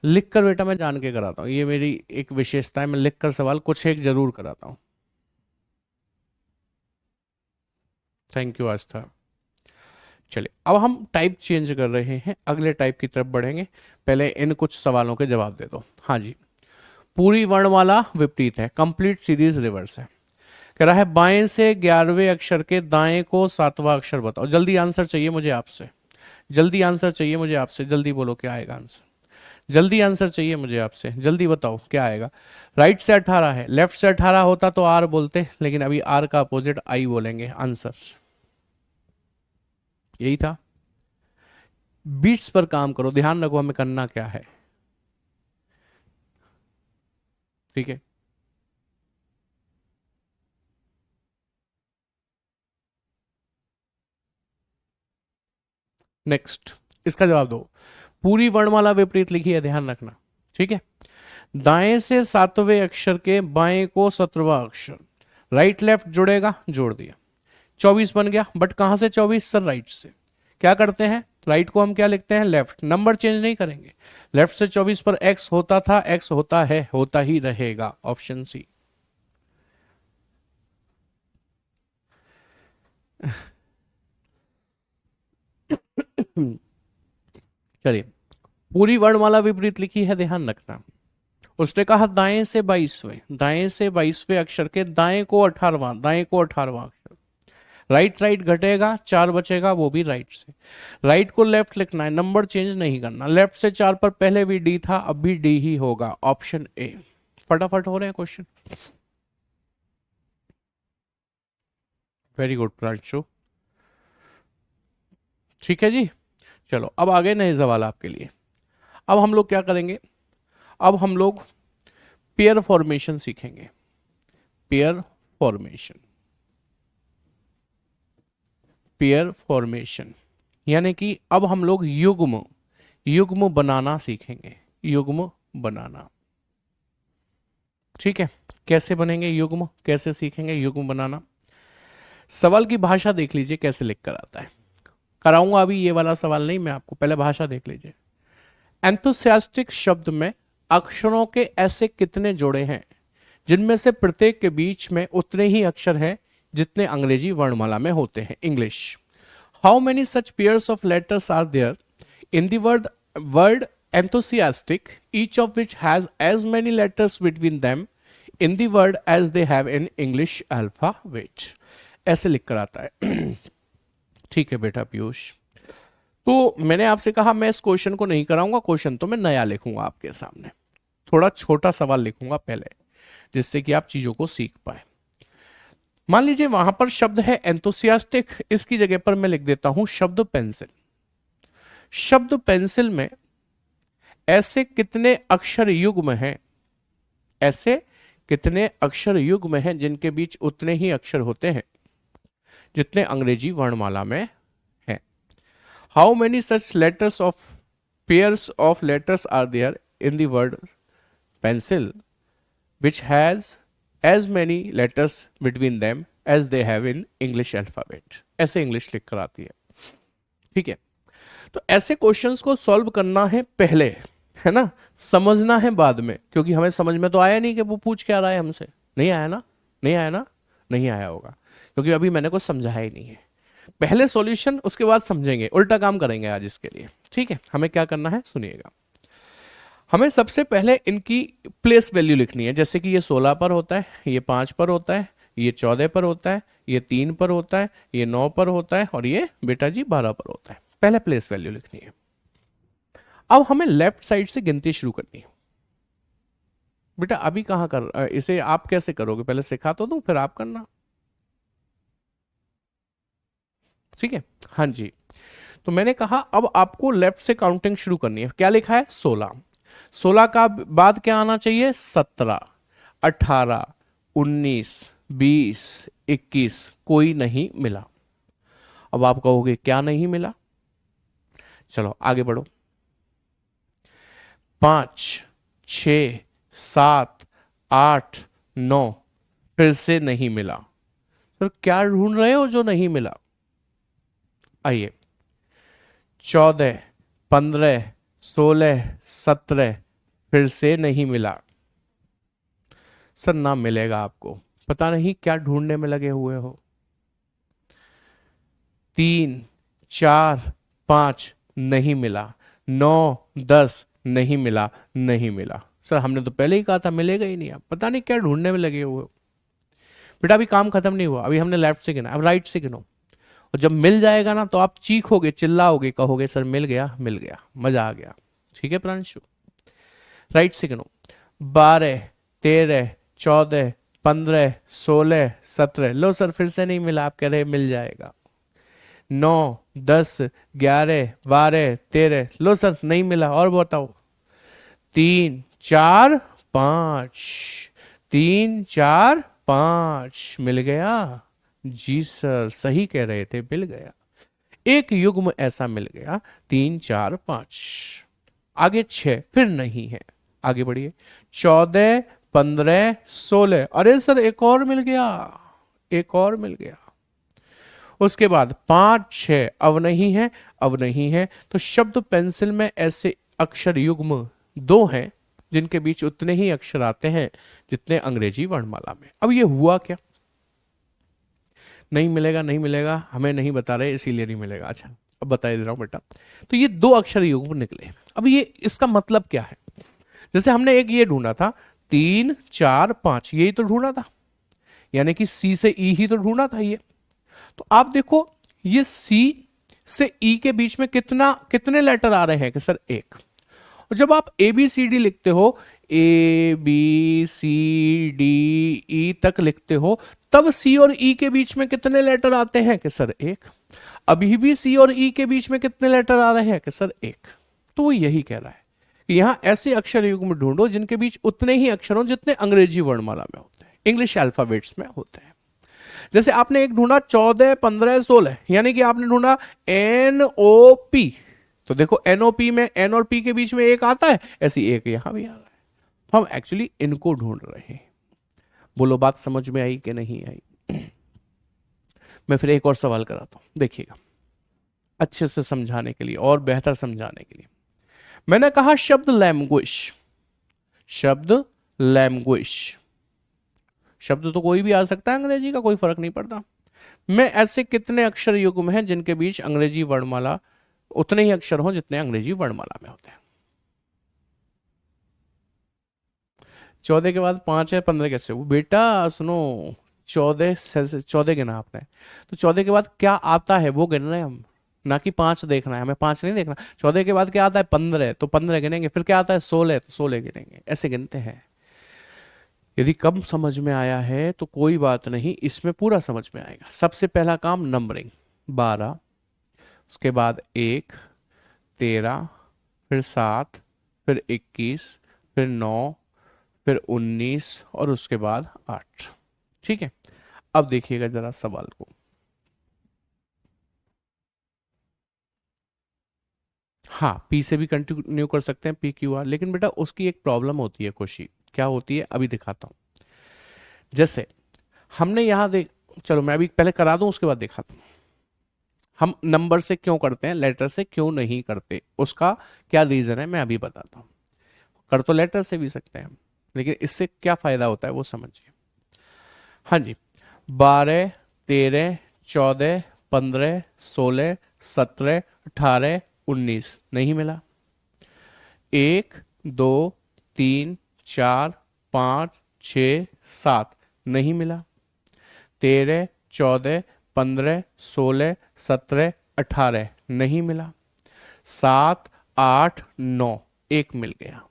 Speaker 1: लिख कर बेटा मैं जान के कराता हूँ, ये मेरी एक विशेषता है, मैं लिख कर सवाल कुछ एक जरूर कराता हूँ। थैंक यू आस्था। चलिए अब हम टाइप चेंज कर रहे हैं, अगले टाइप की तरफ बढ़ेंगे। पहले इन कुछ सवालों के जवाब दे दो। हाँ जी, पूरी वर्णमाला विपरीत है, कंप्लीट सीरीज रिवर्स है। कह रहा है बाएं से 11वें अक्षर के दाएं को 7वां अक्षर बताओ। जल्दी आंसर चाहिए मुझे आपसे, जल्दी आंसर चाहिए मुझे आपसे, जल्दी बोलो क्या आएगा आंसर, जल्दी आंसर चाहिए मुझे आपसे, जल्दी बताओ क्या आएगा। राइट से 18 है, लेफ्ट से 18 होता तो आर बोलते, लेकिन अभी आर का अपोजिट आई बोलेंगे। आंसर यही था। बीट्स पर काम करो, ध्यान रखो हमें करना क्या है। ठीक है, नेक्स्ट इसका जवाब दो। पूरी वर्णमाला विपरीत लिखी है, ध्यान रखना। ठीक है, दाएं से 7वें अक्षर के बाएं को 17वां अक्षर, राइट लेफ्ट जुड़ेगा, जोड़ दिया, 24 बन गया। बट कहां से 24 सर? राइट से। क्या करते हैं, राइट को हम क्या लिखते हैं? लेफ्ट। नंबर चेंज नहीं करेंगे, लेफ्ट से 24 पर एक्स होता था, एक्स होता है, होता ही रहेगा। Option C. चलिए, पूरी वर्णमाला विपरीत लिखी है, ध्यान रखना। उसने कहा दाएं से 22वें, दाएं से 22वें अक्षर के दाएं को 18वां, दाएं को 18वां अक्षर, राइट राइट घटेगा, 4 बचेगा, वो भी राइट से। राइट को लेफ्ट लिखना है, नंबर चेंज नहीं करना। लेफ्ट से 4 पर पहले भी डी था, अब भी डी ही होगा। Option A. फटाफट हो रहे हैं क्वेश्चन। Very good Pranshu. ठीक है जी, चलो अब आगे नए सवाल आपके लिए। अब हम लोग क्या करेंगे? अब हम लोग पेयर फॉर्मेशन सीखेंगे। पेयर फॉर्मेशन, पेयर फॉर्मेशन यानी कि अब हम लोग युग्म, युग्म बनाना सीखेंगे। युग्म बनाना, ठीक है। कैसे बनेंगे युग्म, कैसे सीखेंगे युग्म बनाना? सवाल की भाषा देख लीजिए कैसे लिख कर आता है। कराऊंगा अभी ये वाला सवाल नहीं मैं आपको, पहले भाषा देख लीजिए। एंथुसियास्टिक शब्द में अक्षरों के ऐसे कितने जोड़े हैं जिनमें से प्रत्येक के बीच में उतने ही अक्षर हैं जितने अंग्रेजी वर्णमाला में होते हैं? English. How many such pairs of letters are there in the word enthusiastic, each of which has as many letters between them in the word as they have in English alphabet? ऐसे लिख कर आता है। ठीक है बेटा पीयूष, तो मैंने आपसे कहा मैं इस क्वेश्चन को नहीं कराऊंगा, क्वेश्चन तो मैं नया लिखूंगा आपके सामने, थोड़ा छोटा सवाल लिखूंगा पहले। जिससे कि आप चीजों को सीख पाए। मान लीजिए वहां पर शब्द है एंथुसियास्टिक, इसकी जगह पर मैं लिख देता हूं शब्द पेंसिल। शब्द पेंसिल में ऐसे कितने अक्षर युग्म हैं, ऐसे कितने अक्षर युग्म हैं जिनके बीच उतने ही अक्षर होते हैं जितने अंग्रेजी वर्णमाला में हैं। How many such letters of pairs of letters are there in the word pencil which has as many letters between them as they have in English alphabet। ऐसे इंग्लिश लिख कर आती है। ठीक है, तो ऐसे क्वेश्चंस को सॉल्व करना है पहले, है ना, समझना है बाद में, क्योंकि हमें समझ में तो आया नहीं कि वो पूछ क्या रहा है हमसे। नहीं आया ना, नहीं आया ना, नहीं आया होगा, क्योंकि अभी मैंने कुछ समझाया ही नहीं है। पहले सॉल्यूशन, उसके बाद समझेंगे, उल्टा काम करेंगे आज इसके लिए। ठीक है, हमें क्या करना है सुनिएगा। हमें सबसे पहले इनकी प्लेस वैल्यू लिखनी है, जैसे कि ये 16 पर होता है, ये 5 पर होता है, ये 14 पर होता है, ये 3 पर होता है, ये 9 पर होता है, और ये बेटा जी 12 पर होता है। पहले प्लेस वैल्यू लिखनी है। अब हमें लेफ्ट साइड से गिनती शुरू करनी है। बेटा अभी कहां कर, इसे आप कैसे करोगे, पहले सिखा तो दूं फिर आप करना। ठीक है, हाँ जी। तो मैंने कहा अब आपको लेफ्ट से काउंटिंग शुरू करनी है। क्या लिखा है 16, 16 का बाद क्या आना चाहिए 17, 18, 19, 20, 21, कोई नहीं मिला। अब आप कहोगे क्या नहीं मिला, चलो आगे बढ़ो। 5, 6, 7, 8, 9, फिर से नहीं मिला। सर क्या ढूंढ रहे हो जो नहीं मिला? आइए 14, 15, 16, 17, फिर से नहीं मिला। सर ना मिलेगा आपको, पता नहीं क्या ढूंढने में लगे हुए हो। 3, 4, 5 नहीं मिला, 9, 10 नहीं मिला, नहीं मिला। सर हमने तो पहले ही कहा था मिलेगा ही नहीं, आप पता नहीं क्या ढूंढने में लगे हुए हो। बेटा अभी काम खत्म नहीं हुआ, अभी हमने लेफ्ट से गिना, अब राइट से गिनो। और जब मिल जाएगा ना तो आप चीखोगे, चिल्लाओगे, कहोगे सर मिल गया, मिल गया, मजा आ गया। ठीक है प्रांशु, राइट से गिनो। 12, 13, 14, 15, 16, 17, लो सर फिर से नहीं मिला, आप कह रहे मिल जाएगा। 9, 10, 11, 12, 13, लो सर नहीं मिला, और बताओ। 3, 4, 5, 3, 4, 5, मिल गया। जी सर सही कह रहे थे, मिल गया। एक युग्म ऐसा मिल गया, 3, 4, 5। आगे 6 फिर नहीं है, आगे बढ़िए। 14, 15, 16, अरे सर एक और मिल गया, एक और मिल गया। उसके बाद 5, 6 अब नहीं है, अब नहीं है। तो शब्द पेंसिल में ऐसे अक्षर युग्म 2 हैं जिनके बीच उतने ही अक्षर आते हैं जितने अंग्रेजी वर्णमाला में। अब ये हुआ क्या, नहीं मिलेगा, नहीं मिलेगा, हमें नहीं बता रहे इसीलिए नहीं मिलेगा। अच्छा अब बता दे रहा हूं बेटा। तो ये 2 अक्षर युग्म निकले। अब ये इसका मतलब क्या है, जैसे हमने एक ये ढूंढा था 3, 4, 5, यही तो ढूंढा था, यानी कि सी से ई ही तो ढूंढा था ये। तो आप देखो ये सी से ई के बीच में कितने लेटर आ रहे हैं कि सर 1। और जब आप ए बी सी डी लिखते हो, ए बी सी डी ई तक लिखते हो, तब सी और ई के बीच में कितने लेटर आते हैं कि सर 1। अभी भी सी और ई के बीच में कितने लेटर आ रहे हैं कि सर 1। तो वो यही कह रहा है कि यहां ऐसे अक्षर युग्म ढूंढो जिनके बीच उतने ही अक्षर हो जितने अंग्रेजी वर्णमाला में होते हैं, इंग्लिश अल्फाबेट्स में होते हैं। जैसे आपने एक ढूंढा 14, 15, 16, यानी कि आपने ढूंढा NOP। तो देखो NOP में N और P के बीच में एक आता है, ऐसी एक यहां भी आ रहा है। तो हम एक्चुअली इनको ढूंढ रहे हैं। बोलो बात समझ में आई कि नहीं आई? मैं फिर एक और सवाल कराता हूं, देखिएगा अच्छे से समझाने के लिए और बेहतर समझाने के लिए। मैंने कहा शब्द लैंग्वेज, शब्द लैंग्वेज, शब्द तो कोई भी आ सकता है अंग्रेजी का, कोई फर्क नहीं पड़ता। में ऐसे कितने अक्षर युग्म हैं जिनके बीच अंग्रेजी वर्णमाला उतने ही अक्षर हो जितने अंग्रेजी वर्णमाला में होते हैं? 14 के बाद 5 है, 15 कैसे हो बेटा? सुनो 14 गिना आपने, तो 14 के बाद क्या आता है वो गिन रहे हैं हम, ना कि 5 देखना है हमें, 5 नहीं देखना। 14 के बाद क्या आता है 15, तो 15 गिनेंगे। फिर क्या आता है 16, तो 16 गिनेंगे। ऐसे गिनते हैं। यदि कम समझ में आया है तो कोई बात नहीं, इसमें पूरा समझ में आएगा। सबसे पहला काम नंबरिंग, 12, उसके बाद 1, 13, फिर 7, फिर 21, फिर 9, फिर 19 और उसके बाद 8। ठीक है, अब देखिएगा जरा सवाल को। हाँ, पी से भी कंटिन्यू कर सकते हैं, पी क्यू आर, लेकिन बेटा उसकी एक प्रॉब्लम होती है खुशी। क्या होती है अभी दिखाता हूं। जैसे हमने यहां देख, चलो मैं अभी पहले करा दूं उसके बाद दिखाता हूं। हम नंबर से क्यों करते हैं, लेटर से क्यों नहीं करते, उसका क्या रीजन है मैं अभी बताता हूं। कर तो लेटर से भी सकते हैं, लेकिन इससे क्या फायदा होता है वो समझिए। हाँ जी, 12, 13, 14, 15, 16, 17, 18, 19 नहीं मिला। 1, 2, 3, 4, 5, 6, 7 नहीं मिला। 13, 14, 15, 16, 17, 18 नहीं मिला। 7, 8, 9 एक मिल गया,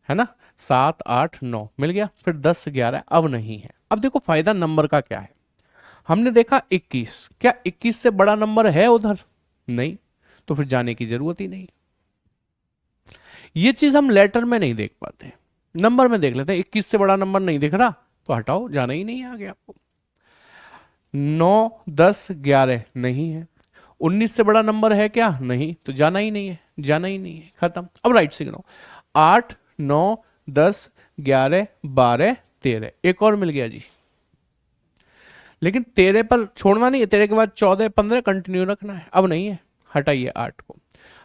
Speaker 1: है ना। 7, 8, 9 मिल गया, फिर 10, 11 अब नहीं है। अब देखो फायदा नंबर का क्या है। हमने देखा 21, क्या 21 से बड़ा नंबर है उधर, नहीं, तो फिर जाने की जरूरत ही नहीं। ये चीज हम लेटर में नहीं देख पाते, नंबर में देख लेते हैं। 21 से बड़ा नंबर नहीं दिख रहा तो हटाओ, जाना ही नहीं है आगे आपको। 9, 10, 11 नहीं है। 19 से बड़ा नंबर है क्या, नहीं, तो जाना ही नहीं है, जाना ही नहीं है, खत्म। अब राइट से गिनो, 8, 9, 10, 11, 12, 13 एक और मिल गया जी। लेकिन 13 पर छोड़ना नहीं है, 13 के बाद 14, 15 कंटिन्यू रखना है। अब नहीं है, हटाइए 8 को।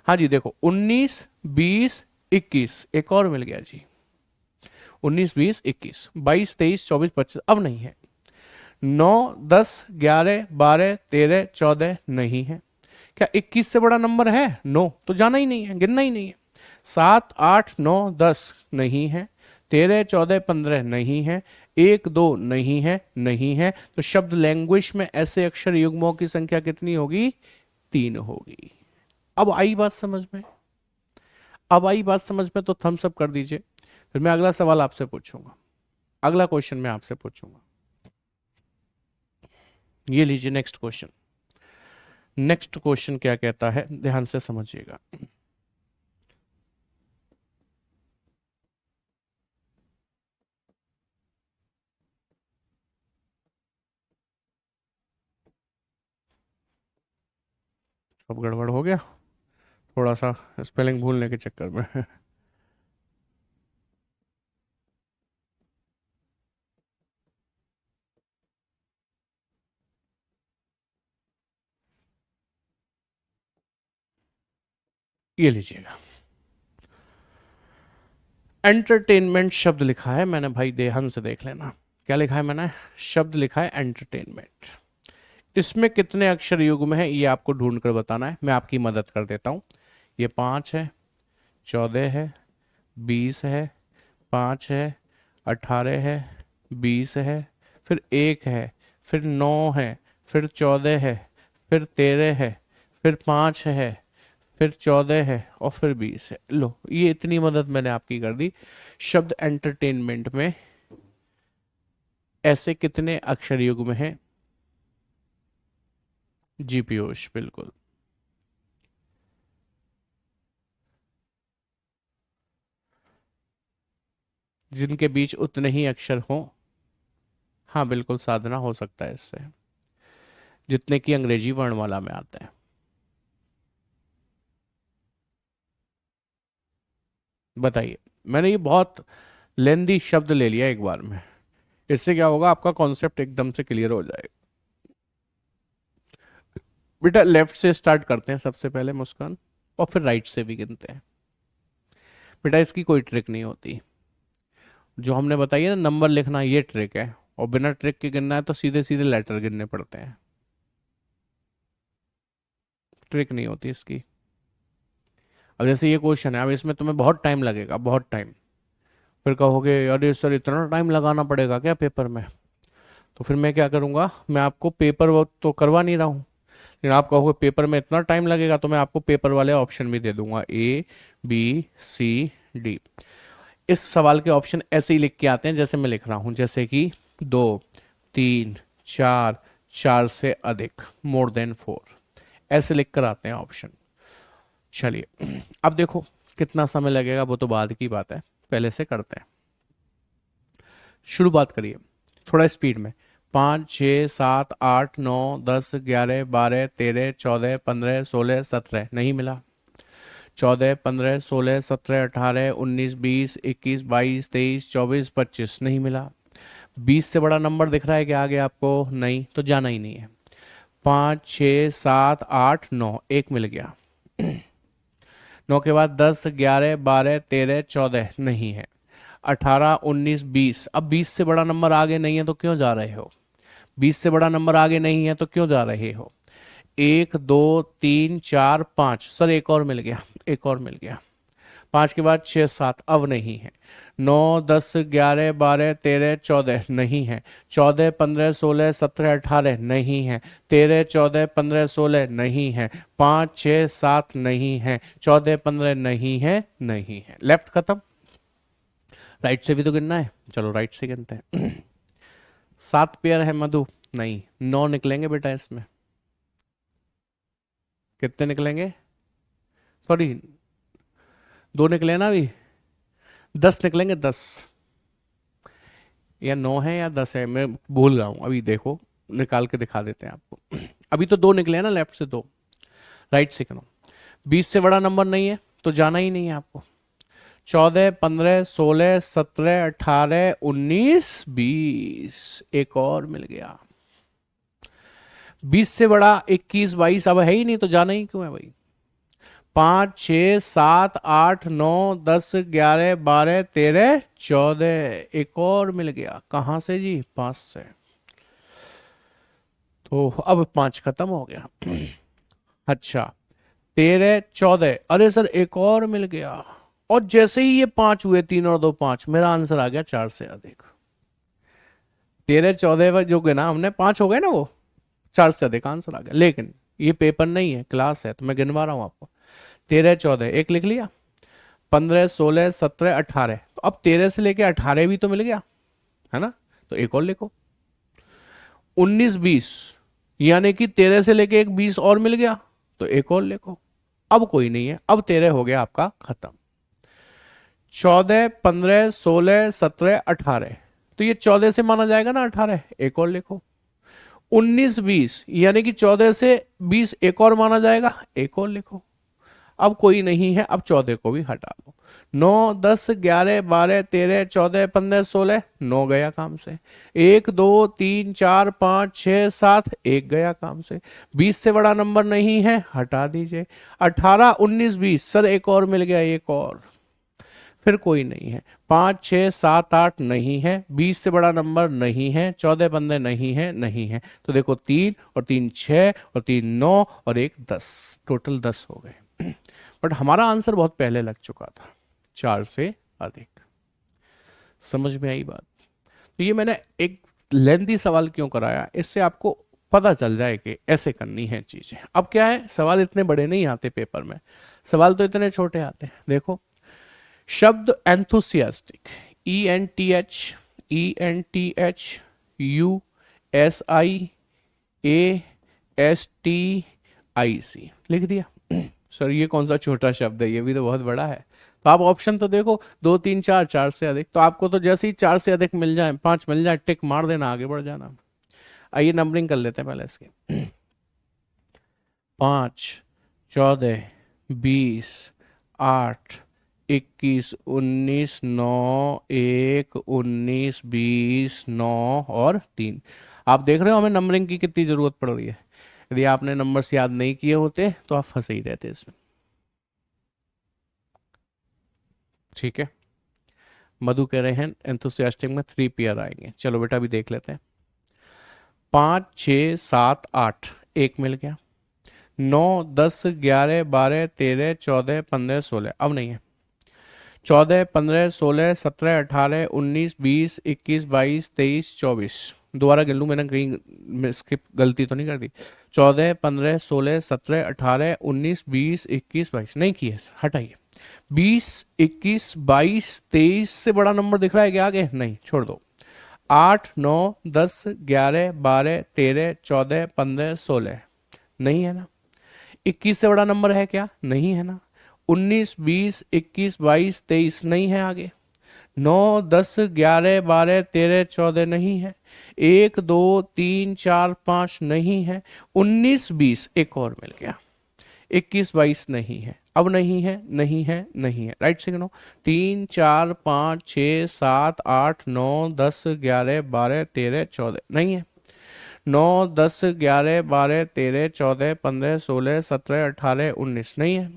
Speaker 1: हाँ जी देखो, 19, 20, 21 एक और मिल गया जी। 19, 20, 21, 22, 23, 24, 25 अब नहीं है। 9, 10, 11, 12, 13, 14 नहीं है। क्या 21 से बड़ा नंबर है, नो, तो जाना ही नहीं है, गिनना ही नहीं है। 7, 8, 9, 10 नहीं है। 13, 14, 15 नहीं है। 1, 2 नहीं है, नहीं है, तो शब्द लैंग्वेज में ऐसे अक्षर युग्मों की संख्या कितनी होगी, 3 होगी। अब आई बात समझ में, अब आई बात समझ में, तो थम्स अप कर दीजिए। फिर मैं अगला सवाल आपसे पूछूंगा, अगला क्वेश्चन मैं आपसे पूछूंगा। ये लीजिए नेक्स्ट क्वेश्चन। नेक्स्ट क्वेश्चन क्या कहता है, ध्यान से समझिएगा। सब गड़बड़ हो गया थोड़ा सा स्पेलिंग भूलने के चक्कर में। ये लीजिएगा, एंटरटेनमेंट शब्द लिखा है मैंने, भाई ध्यान से देख लेना। क्या लिखा है मैंने, शब्द लिखा है एंटरटेनमेंट। इसमें कितने अक्षर युग्म है ये आपको ढूंढ कर बताना है, मैं आपकी मदद कर देता हूँ। ये 5 है, 14 है, 20 है, 5 है, 18 है, 20 है, फिर 1 है, फिर 9 है, फिर 14 है, फिर 13 है, फिर 5 है, फिर 14 है और फिर 20 है। लो, ये इतनी मदद मैंने आपकी कर दी। शब्द एंटरटेनमेंट में ऐसे कितने अक्षर युग्म हैं, जी पीयूष बिल्कुल। जिनके बीच उतने ही अक्षर हों, हाँ बिल्कुल, साधना हो सकता है इससे, जितने की अंग्रेजी वर्णमाला में आते हैं। बताइए, मैंने ये बहुत लेंदी शब्द ले लिया एक बार में, इससे क्या होगा, आपका कॉन्सेप्ट एकदम से क्लियर हो जाएगा। बेटा लेफ्ट से स्टार्ट करते हैं सबसे पहले मुस्कान, और फिर राइट से भी गिनते हैं। बेटा इसकी कोई ट्रिक नहीं होती, जो हमने बताई है ना नंबर लिखना, ये ट्रिक है, और बिना ट्रिक के गिनना है तो सीधे सीधे लेटर गिनने पड़ते हैं, ट्रिक नहीं होती इसकी। अब जैसे ये क्वेश्चन है, अब इसमें तुम्हें बहुत टाइम लगेगा, बहुत टाइम। फिर कहोगे अरे सर इतना टाइम लगाना पड़ेगा क्या पेपर में, तो फिर मैं क्या करूंगा, मैं आपको पेपर वर्क तो करवा नहीं रहा हूँ, लेकिन आप कहोगे पेपर में इतना टाइम लगेगा, तो मैं आपको पेपर वाले ऑप्शन भी दे दूंगा, A B C D। इस सवाल के ऑप्शन ऐसे ही लिख के आते हैं जैसे मैं लिख रहा हूं, जैसे कि 2, 3, 4, 4 से अधिक, मोर देन 4, ऐसे लिख कर आते हैं ऑप्शन। चलिए अब देखो कितना समय लगेगा वो तो बाद की बात है, पहले से करते हैं। शुरुआत करिए थोड़ा स्पीड में। 5, 6, 7, 8, 9, 10, 11, 12, 13, 14, 15, 16, 17 नहीं मिला। 14, 15, 16, 17, 18, 19, 20, 21, 22, 23, 24, 25 नहीं मिला। 20 से बड़ा नंबर दिख रहा है क्या आगे आपको? नहीं, तो जाना ही नहीं है। 5, 6, 7, 8, 9, एक मिल गया। 9 के बाद 10, 11, 12, 13, 14 नहीं है। 18, 19, 20, अब 20 से बड़ा नंबर आगे नहीं है तो क्यों जा रहे हो? 20 से बड़ा नंबर आगे नहीं है तो क्यों जा रहे हो? 1, 2, 3, 4, 5, सर एक और मिल गया, एक और मिल गया। 5 के बाद 6, 7 अब नहीं है। 9, 10, 11, 12, 13, 14 नहीं है। 14, 15, 16, 17, 18 नहीं है। 13, 14, 15, 16 नहीं है। 5, 6, 7 नहीं है। 14, 15 नहीं है, नहीं है। लेफ्ट खत्म। राइट से भी तो गिनना है, चलो राइट से गिनते हैं। 7 पेयर है मधु, नहीं 9 निकलेंगे बेटा इसमें। कितने निकलेंगे? सॉरी 2 निकले ना अभी, 10 निकलेंगे 10। या 9 है या 10 है, मैं भूल रहा हूं, अभी देखो निकाल के दिखा देते हैं आपको। अभी तो 2 निकले हैं ना, लेफ्ट से 2, राइट से करो। 20 से बड़ा नंबर नहीं है तो जाना ही नहीं है आपको। 14, 15, 16, 17, 18, 19, 20 एक और मिल गया। 20 से बड़ा 21, 22 अब है ही नहीं तो जाना ही क्यों है भाई? 5, 6, 7, 8, 9, 10, 11, 12, 13, 14 एक और मिल गया। कहां से जी? 5 से। तो अब 5 खत्म हो गया। अच्छा 13, 14, अरे सर एक और मिल गया। और जैसे ही ये 5 हुए, 3 और 2 5, मेरा आंसर आ गया 4 से अधिक। 13, 14 जो गिना हमने 5 हो गए ना, वो 4 से अधिक आंसर आ गया। लेकिन ये पेपर नहीं है, क्लास है, तो मैं गिनवा रहा हूं आपको। 13, 14 एक लिख लिया। 15, 16, 17, 18, तो अब 13 से लेके 18 भी तो मिल गया है ना, तो एक और लिखो। 19, 20 यानी कि 13 से लेके एक 20 और मिल गया, तो एक और लिखो। अब कोई नहीं है, अब 13 हो गया आपका खत्म। 14, 15, 16, 17, 18, तो ये 14 से माना जाएगा ना 18, एक और लिखो। 19, 20 यानी कि 14 से 20 एक और माना जाएगा, एक और लिखो। अब कोई नहीं है, अब 14 को भी हटा दो। 9, 10, 11, 12, 13, 14, 15, 16 9 गया काम से। 1, 2, 3, 4, 5, 6, 7 एक गया काम से। 20 से बड़ा नंबर नहीं है, हटा दीजिए। 18, 19, 20 सर एक और मिल गया, एक और। फिर कोई नहीं है। 5, 6, 7, 8 नहीं है। 20 से बड़ा नंबर नहीं है। 14, 15 नहीं है, नहीं है। तो देखो 3 और 3 6 और 3 9 और 1 10, टोटल 10 हो गए। बट हमारा आंसर बहुत पहले लग चुका था, 4 से अधिक। समझ में आई बात? तो ये मैंने एक लेंथी सवाल क्यों कराया, इससे आपको पता चल जाए कि ऐसे करनी है चीजें। अब क्या है, सवाल इतने बड़े नहीं आते पेपर में, सवाल तो इतने छोटे आते हैं। देखो शब्द एंथुसियास्टिक, ENTHUSIASTIC लिख दिया। सर ये कौन सा छोटा शब्द है, ये भी तो बहुत बड़ा है। तो आप ऑप्शन तो देखो, 2, 3, 4, 4 से अधिक, तो आपको तो जैसे ही 4 से अधिक मिल जाए, 5 मिल जाए, टिक मार देना, आगे बढ़ जाना। आइए नंबरिंग कर लेते हैं पहले इसके। 5, 14, 20, 8, 21, 19, 9, 1, 19, 20, 9 और 3। आप देख रहे हो हमें नंबरिंग की कितनी जरूरत पड़ रही है। यदि आपने नंबर्स याद नहीं किए होते तो आप फंसे ही रहते इसमें। ठीक है, मधु कह रहे हैं एंथुसियास्टिक में 3 पेयर आएंगे। चलो बेटा अभी देख लेते हैं। 5, 6, 7, 8 एक मिल गया। 9, 10, 11, 12, 13, 14, 15, 16 अब नहीं है। 14, 15, 16, 17, 18, 19, 20, 21, 22, 23, 24 दोबारा गिन लूँ, मैंने कहीं स्किप गलती तो नहीं कर दी। 14, 15, 16, 17, 18, 19, 20, 21, 22 नहीं की है, हटाइए। 20, 21, 22, 23 से बड़ा नंबर दिख रहा है क्या आगे? नहीं, छोड़ दो। 8, 9, 10, 11, 12, 13, 14, 15, 16, नहीं है ना। 21 से बड़ा नंबर है क्या? नहीं है ना। 19, 20, 21, 22, 23, नहीं है आगे। 9, 10, 11, 12, 13, 14, नहीं है। 1, 2, 3, 4, 5, नहीं है। 19, 20, एक और मिल गया। 21, 22 नहीं है, अब नहीं है, नहीं है, नहीं है। राइट से गिनो। 3, 4, 5, 6, 7, 8, 9, 10, 11, 12, 13, 14, नहीं है। 9, 10, 11, 12, 13, 14, 15, 16, 17, 18, 19, नहीं है।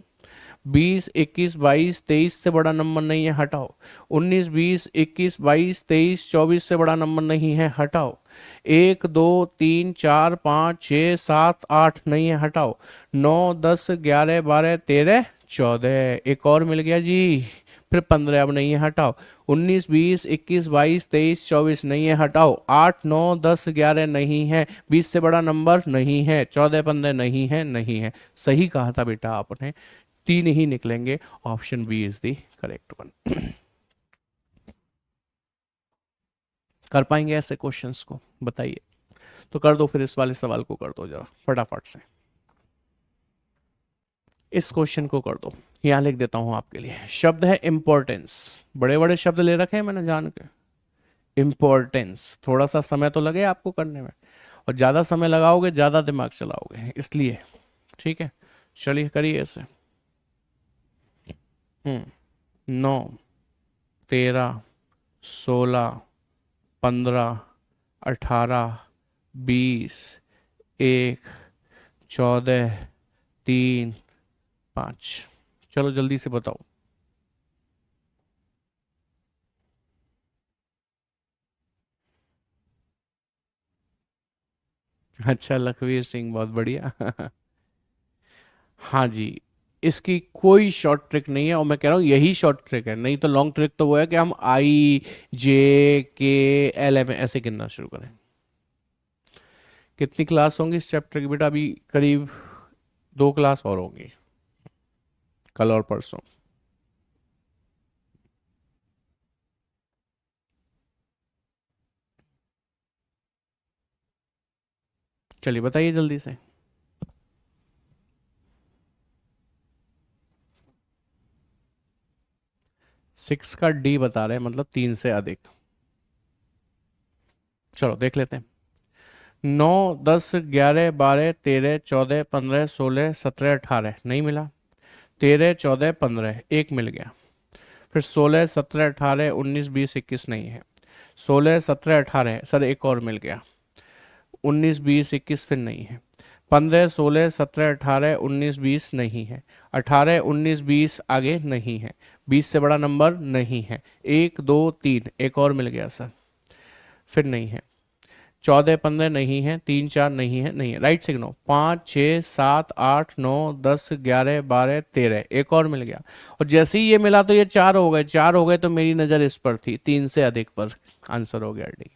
Speaker 1: 20, 21, 22, 23 से बड़ा नंबर नहीं है, हटाओ। 19, 20, 21, 22, 23, 24 से बड़ा नंबर नहीं है, हटाओ। 1, 2, 3, 4, 5, 6, 7, 8, नहीं है, हटाओ। 9, 10, 11, 12, 13, 14, एक और मिल गया जी। फिर 15, अब नहीं है, हटाओ। 19, 20, 21, 22, 23, 24, नहीं है, हटाओ। 8, 9, 10, 11, नहीं है। 20 से बड़ा नंबर नहीं है। 14, 15, नहीं है, नहीं है। सही कहा था बेटा आपने, तीन ही निकलेंगे। Option B is the correct one. कर पाएंगे ऐसे क्वेश्चंस को? बताइए। तो कर दो फिर, इस वाले सवाल को कर दो जरा फटाफट से। इस क्वेश्चन को कर दो। यहां लिख देता हूं आपके लिए। शब्द है इंपॉर्टेंस। बड़े बड़े शब्द ले रखे हैं मैंने जान के। इंपॉर्टेंस, थोड़ा सा समय तो लगे आपको करने में, और ज्यादा समय लगाओगे ज्यादा दिमाग चलाओगे, इसलिए। ठीक है, चलिए करिए ऐसे। 9, 13, 16, 15, 18, 20, 1, 14, 3, 5। चलो जल्दी से बताओ। अच्छा, लखवीर सिंह, बहुत बढ़िया। हाँ जी। इसकी कोई शॉर्ट ट्रिक नहीं है, और मैं कह रहा हूँ यही शॉर्ट ट्रिक है, नहीं तो लॉन्ग ट्रिक तो वो है कि हम IJKL ऐसे गिनना शुरू करें। कितनी क्लास होंगी इस चैप्टर की बेटा? अभी करीब 2 क्लास और होंगी, कल और परसों। चलिए बताइए जल्दी से। 6 का D बता रहे हैं, मतलब 3 से अधिक। चलो देख लेते हैं। 9, 10, 11, 12, 13, 14, 15, 16, 17, 18, नहीं मिला। 13, 14, 15, एक मिल गया। फिर 16, 17, 18, 19, 20, 21, नहीं है। 16, 17, 18, सर एक और मिल गया। 19, 20, 21, फिर नहीं है। 15, 16, 17, 18, 19, 20, नहीं है। 18, 19, 20 आगे नहीं है। 20 से बड़ा नंबर नहीं है। 1, 2, 3, एक और मिल गया सर, फिर नहीं है। 14, 15 नहीं है। 3, 4 नहीं है, नहीं है। राइट से गिनो। 5, 6, 7, 8, 9, 10, 11, 12, 13, एक और मिल गया। और जैसे ही ये मिला तो ये 4 हो गए। 4 हो गए तो मेरी नज़र इस पर थी, 3 से अधिक पर। आंसर हो गया डी।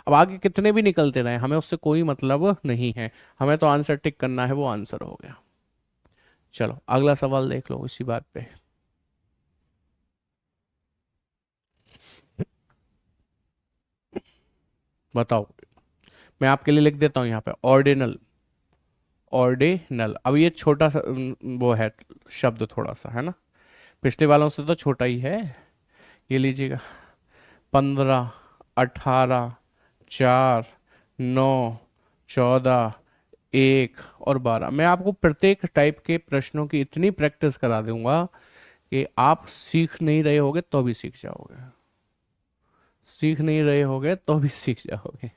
Speaker 1: अब आगे कितने भी निकलते रहे, हमें उससे कोई मतलब नहीं है। हमें तो आंसर टिक करना है, वो आंसर हो गया। चलो अगला सवाल देख लो इसी बात पे। बताओ। मैं आपके लिए लिख देता हूँ यहाँ पे, ऑर्डिनल। ऑर्डिनल। अब ये छोटा सा वो है शब्द, थोड़ा सा है ना, पिछले वालों से तो छोटा ही है। ये लीजिएगा। 15, 18, 4, 9, 14, 1 और 12। मैं आपको प्रत्येक टाइप के प्रश्नों की इतनी प्रैक्टिस करा दूंगा कि आप सीख नहीं रहे होगे तो भी सीख जाओगे। सीख नहीं रहे होगे तो भी सीख जाओगे।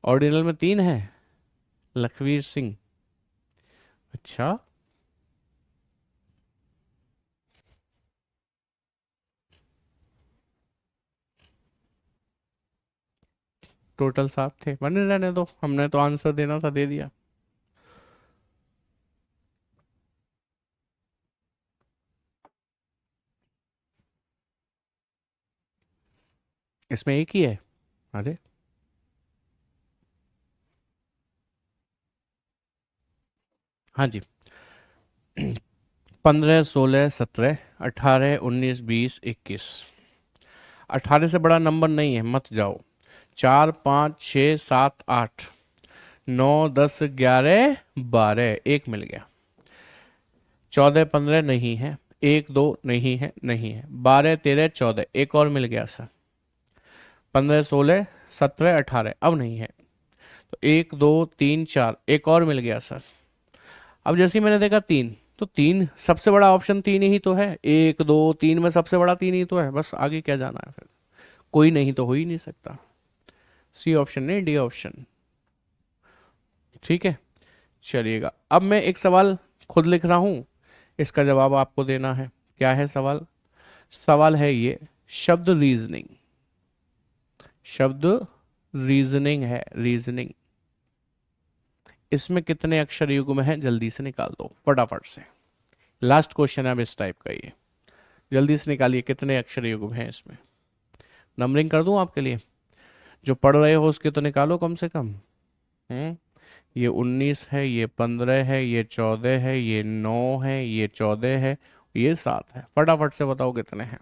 Speaker 1: ऑर्डिनल में 3 है। लखवीर सिंह। अच्छा। टोटल 7 थे, बने रहने दो, हमने तो आंसर देना था, दे दिया। इसमें एक ही है। अरे, हाँ जी। 15, 16, 17, 18, 19, 20, 21। 18 से बड़ा नंबर नहीं है, मत जाओ। 4, 5, 6, 7, 8, 9, 10, 11, 12, एक मिल गया। 14, 15 नहीं है, 1, 2 नहीं है, नहीं है। 12, 13, 14, एक और मिल गया सर। 15, 16, 17, 18, अब नहीं है। तो 1, 2, 3, 4, एक और मिल गया सर। अब जैसे ही मैंने देखा 3, तो 3 सबसे बड़ा ऑप्शन 3 ही तो है। 1, 2, 3 में सबसे बड़ा 3 ही तो है, बस आगे क्या जाना है फिर। कोई नहीं तो हो ही नहीं सकता। सी ऑप्शन नहीं, डी ऑप्शन। ठीक है, चलिएगा। अब मैं एक सवाल खुद लिख रहा हूं, इसका जवाब आपको देना है। क्या है सवाल? सवाल है ये, शब्द रीजनिंग। शब्द रीजनिंग है, रीजनिंग। इसमें कितने अक्षर युग्म हैं, जल्दी से निकाल दो फटाफट से। लास्ट क्वेश्चन है अब इस टाइप का ये, जल्दी से निकालिए कितने अक्षर युग्म हैं इसमें। नंबरिंग कर दूं आपके लिए, जो पढ़ रहे हो उसके तो निकालो कम से कम। ये 19 है, ये 15 है, ये 14 है, ये 9 है, ये 14 है, ये 7 है। फटाफट से बताओ कितने हैं।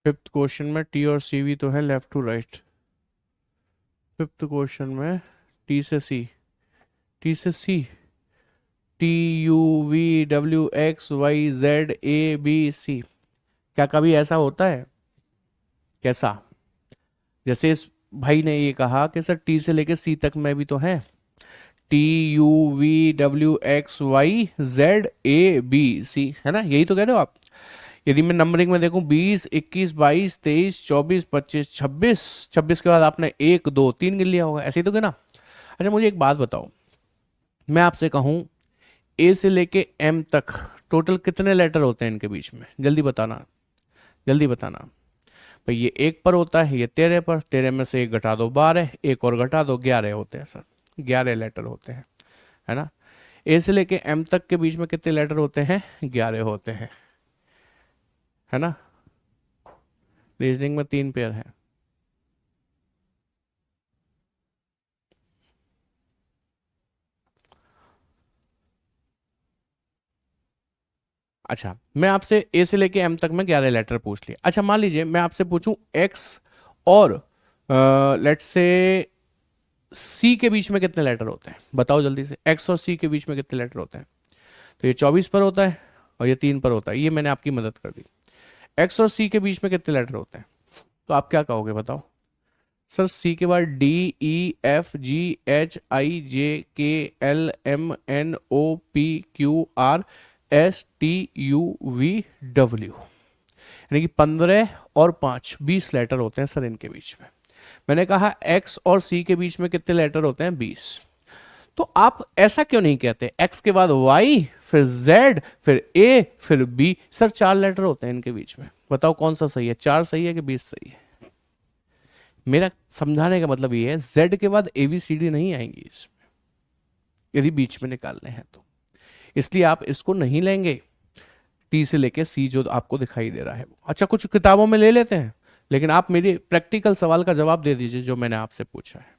Speaker 1: फिफ्थ क्वेश्चन में टी और सी भी तो है, left to right. Fifth question में टी से सी, टी से C, T, U, V, W, X, Y, Z, A, B, C. क्या कभी ऐसा होता है? कैसा? जैसे इस भाई ने ये कहा कि सर टी से लेके सी तक में भी तो है। T, U, V, W, X, Y, Z, A, B, C, है ना? यही तो कह रहे हो आप। यदि मैं नंबरिंग में देखूं 20, 21, 22, 23, 24, 25, 26, 26 के बाद आपने 1, 2, 3 गिन लिया होगा, ऐसे ही तो ना? अच्छा मुझे एक बात बताओ, मैं आपसे कहूं ए से लेके एम तक टोटल कितने लेटर होते हैं इनके बीच में? जल्दी बताना, जल्दी बताना। भाई ये 1 पर होता है, ये 13 पर, 13 में से 1 घटा दो 12, एक और घटा दो 11 होते हैं सर। 11 लेटर होते हैं, है ना? ए से लेके एम तक के बीच में कितने लेटर होते हैं? 11 होते हैं, है ना? रीजनिंग में 3 पेयर है। अच्छा मैं आपसे ए से लेके एम तक में 11 लेटर पूछ लिए। अच्छा मान लीजिए मैं आपसे पूछूं एक्स और लेट्स से सी के बीच में कितने लेटर होते हैं? बताओ जल्दी से, एक्स और सी के बीच में कितने लेटर होते हैं? तो ये 24 पर होता है और ये 3 पर होता है, ये मैंने आपकी मदद कर दी। एक्स और सी के बीच में कितने लेटर होते हैं? तो आप क्या कहोगे बताओ? सर सी के बाद D, E, F, G, H, I, J, K, L, M, N, O, P, Q, R, S, T, U, V, W. यानी कि 15 और 5, 20 लेटर होते हैं सर इनके बीच में। मैंने कहा एक्स और सी के बीच में कितने लेटर होते हैं? 20। तो आप ऐसा क्यों नहीं कहते एक्स के बाद वाई, फिर जेड, फिर ए, फिर बी? सर 4 लेटर होते हैं इनके बीच में, बताओ कौन सा सही है? 4 सही है कि 20 सही है? मेरा समझाने का मतलब ये है जेड के बाद ए बी सी डी नहीं आएंगी इसमें, यदि बीच में निकालने हैं तो। इसलिए आप इसको नहीं लेंगे, टी से लेके सी जो आपको दिखाई दे रहा है। अच्छा कुछ किताबों में ले लेते हैं, लेकिन आप मेरे प्रैक्टिकल सवाल का जवाब दे दीजिए जो मैंने आपसे पूछा है।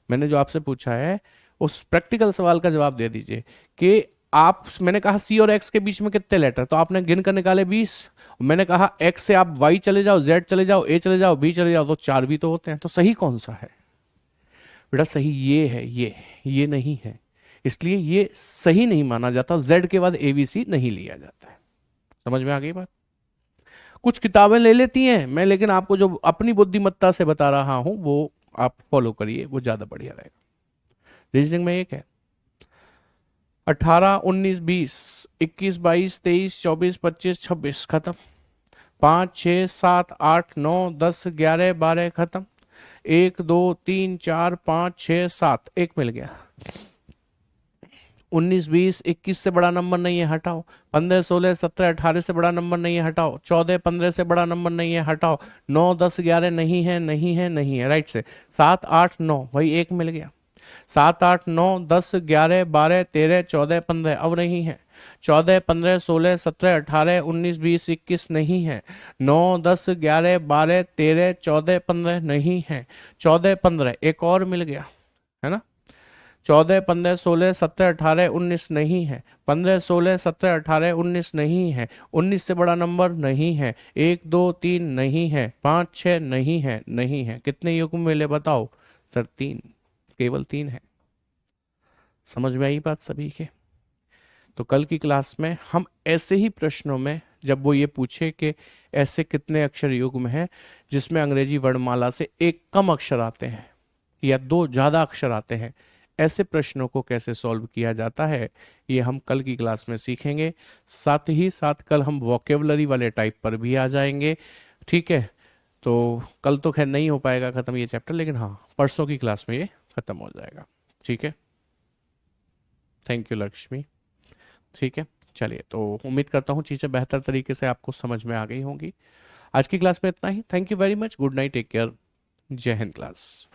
Speaker 1: मैंने जो आपसे पूछा है उस प्रैक्टिकल सवाल का जवाब दे दीजिए कि आप, मैंने कहा सी और एक्स के बीच में कितने लेटर, तो आपने गिन कर निकाले 20। मैंने कहा एक्स से आप वाई चले जाओ, जेड चले जाओ, ए चले जाओ, बी चले जाओ, तो 4 भी तो होते हैं। तो सही कौन सा है बेटा? सही ये है, ये नहीं है। इसलिए ये सही नहीं माना जाता, जेड के बाद एबीसी नहीं लिया जाता है। समझ में आ गई बात? कुछ किताबें ले लेती हैं मैं, लेकिन आपको जो अपनी बुद्धिमत्ता से बता रहा हूं वो आप फॉलो करिए, वो ज्यादा बढ़िया रहेगा। रीजनिंग में एक है 18, 19, 20, 21, 22, 23, 24, 25, 26, खत्म। 5, 6, 7, 8, 9, 10, 11, 12, खत्म। 1, 2, 3, 4, 5, 6, 7, एक मिल गया। 19 20 21 से बड़ा नंबर नहीं है, हटाओ। 15 16 17 18 से बड़ा नंबर नहीं है, हटाओ। 14 15 से बड़ा नंबर नहीं है, हटाओ। 9 10 11 नहीं है, नहीं है, नहीं है, राइट से। 7 8 9, भाई एक मिल गया। 7 8 9 10 11 12 13 14 15, अब नहीं है। 14 15 16 17 18 19 20 21 नहीं है। 9 10 11 12 13 14 15 नहीं है। 14 15 एक और मिल गया, है ना। 14 15 16 17 18 19 नहीं है। 15 16 17 18 19 नहीं है। 19 से बड़ा नंबर नहीं है। 1 2 3 नहीं है। 5 6 नहीं है, नहीं है। कितने युग्म मिले बताओ सर? 3, केवल 3 है। समझ में आई बात सभी के? तो कल की क्लास में हम ऐसे ही प्रश्नों में, जब वो ये पूछे कि ऐसे कितने अक्षर युग्म हैं जिसमें अंग्रेजी वर्णमाला से एक कम अक्षर आते हैं या 2 ज्यादा अक्षर आते हैं, ऐसे प्रश्नों को कैसे सॉल्व किया जाता है, ये हम कल की क्लास में सीखेंगे। साथ ही साथ कल हम वोकेबलरी वाले टाइप पर भी आ जाएंगे, ठीक है। तो कल तो खैर नहीं हो पाएगा खत्म ये चैप्टर, लेकिन हाँ परसों की क्लास में ये खत्म हो जाएगा, ठीक है। थैंक यू लक्ष्मी, ठीक है। चलिए, तो उम्मीद करता हूँ चीज़ें बेहतर तरीके से आपको समझ में आ गई होंगी। आज की क्लास में इतना ही। Thank you very much, good night, take care, जय हिंद क्लास।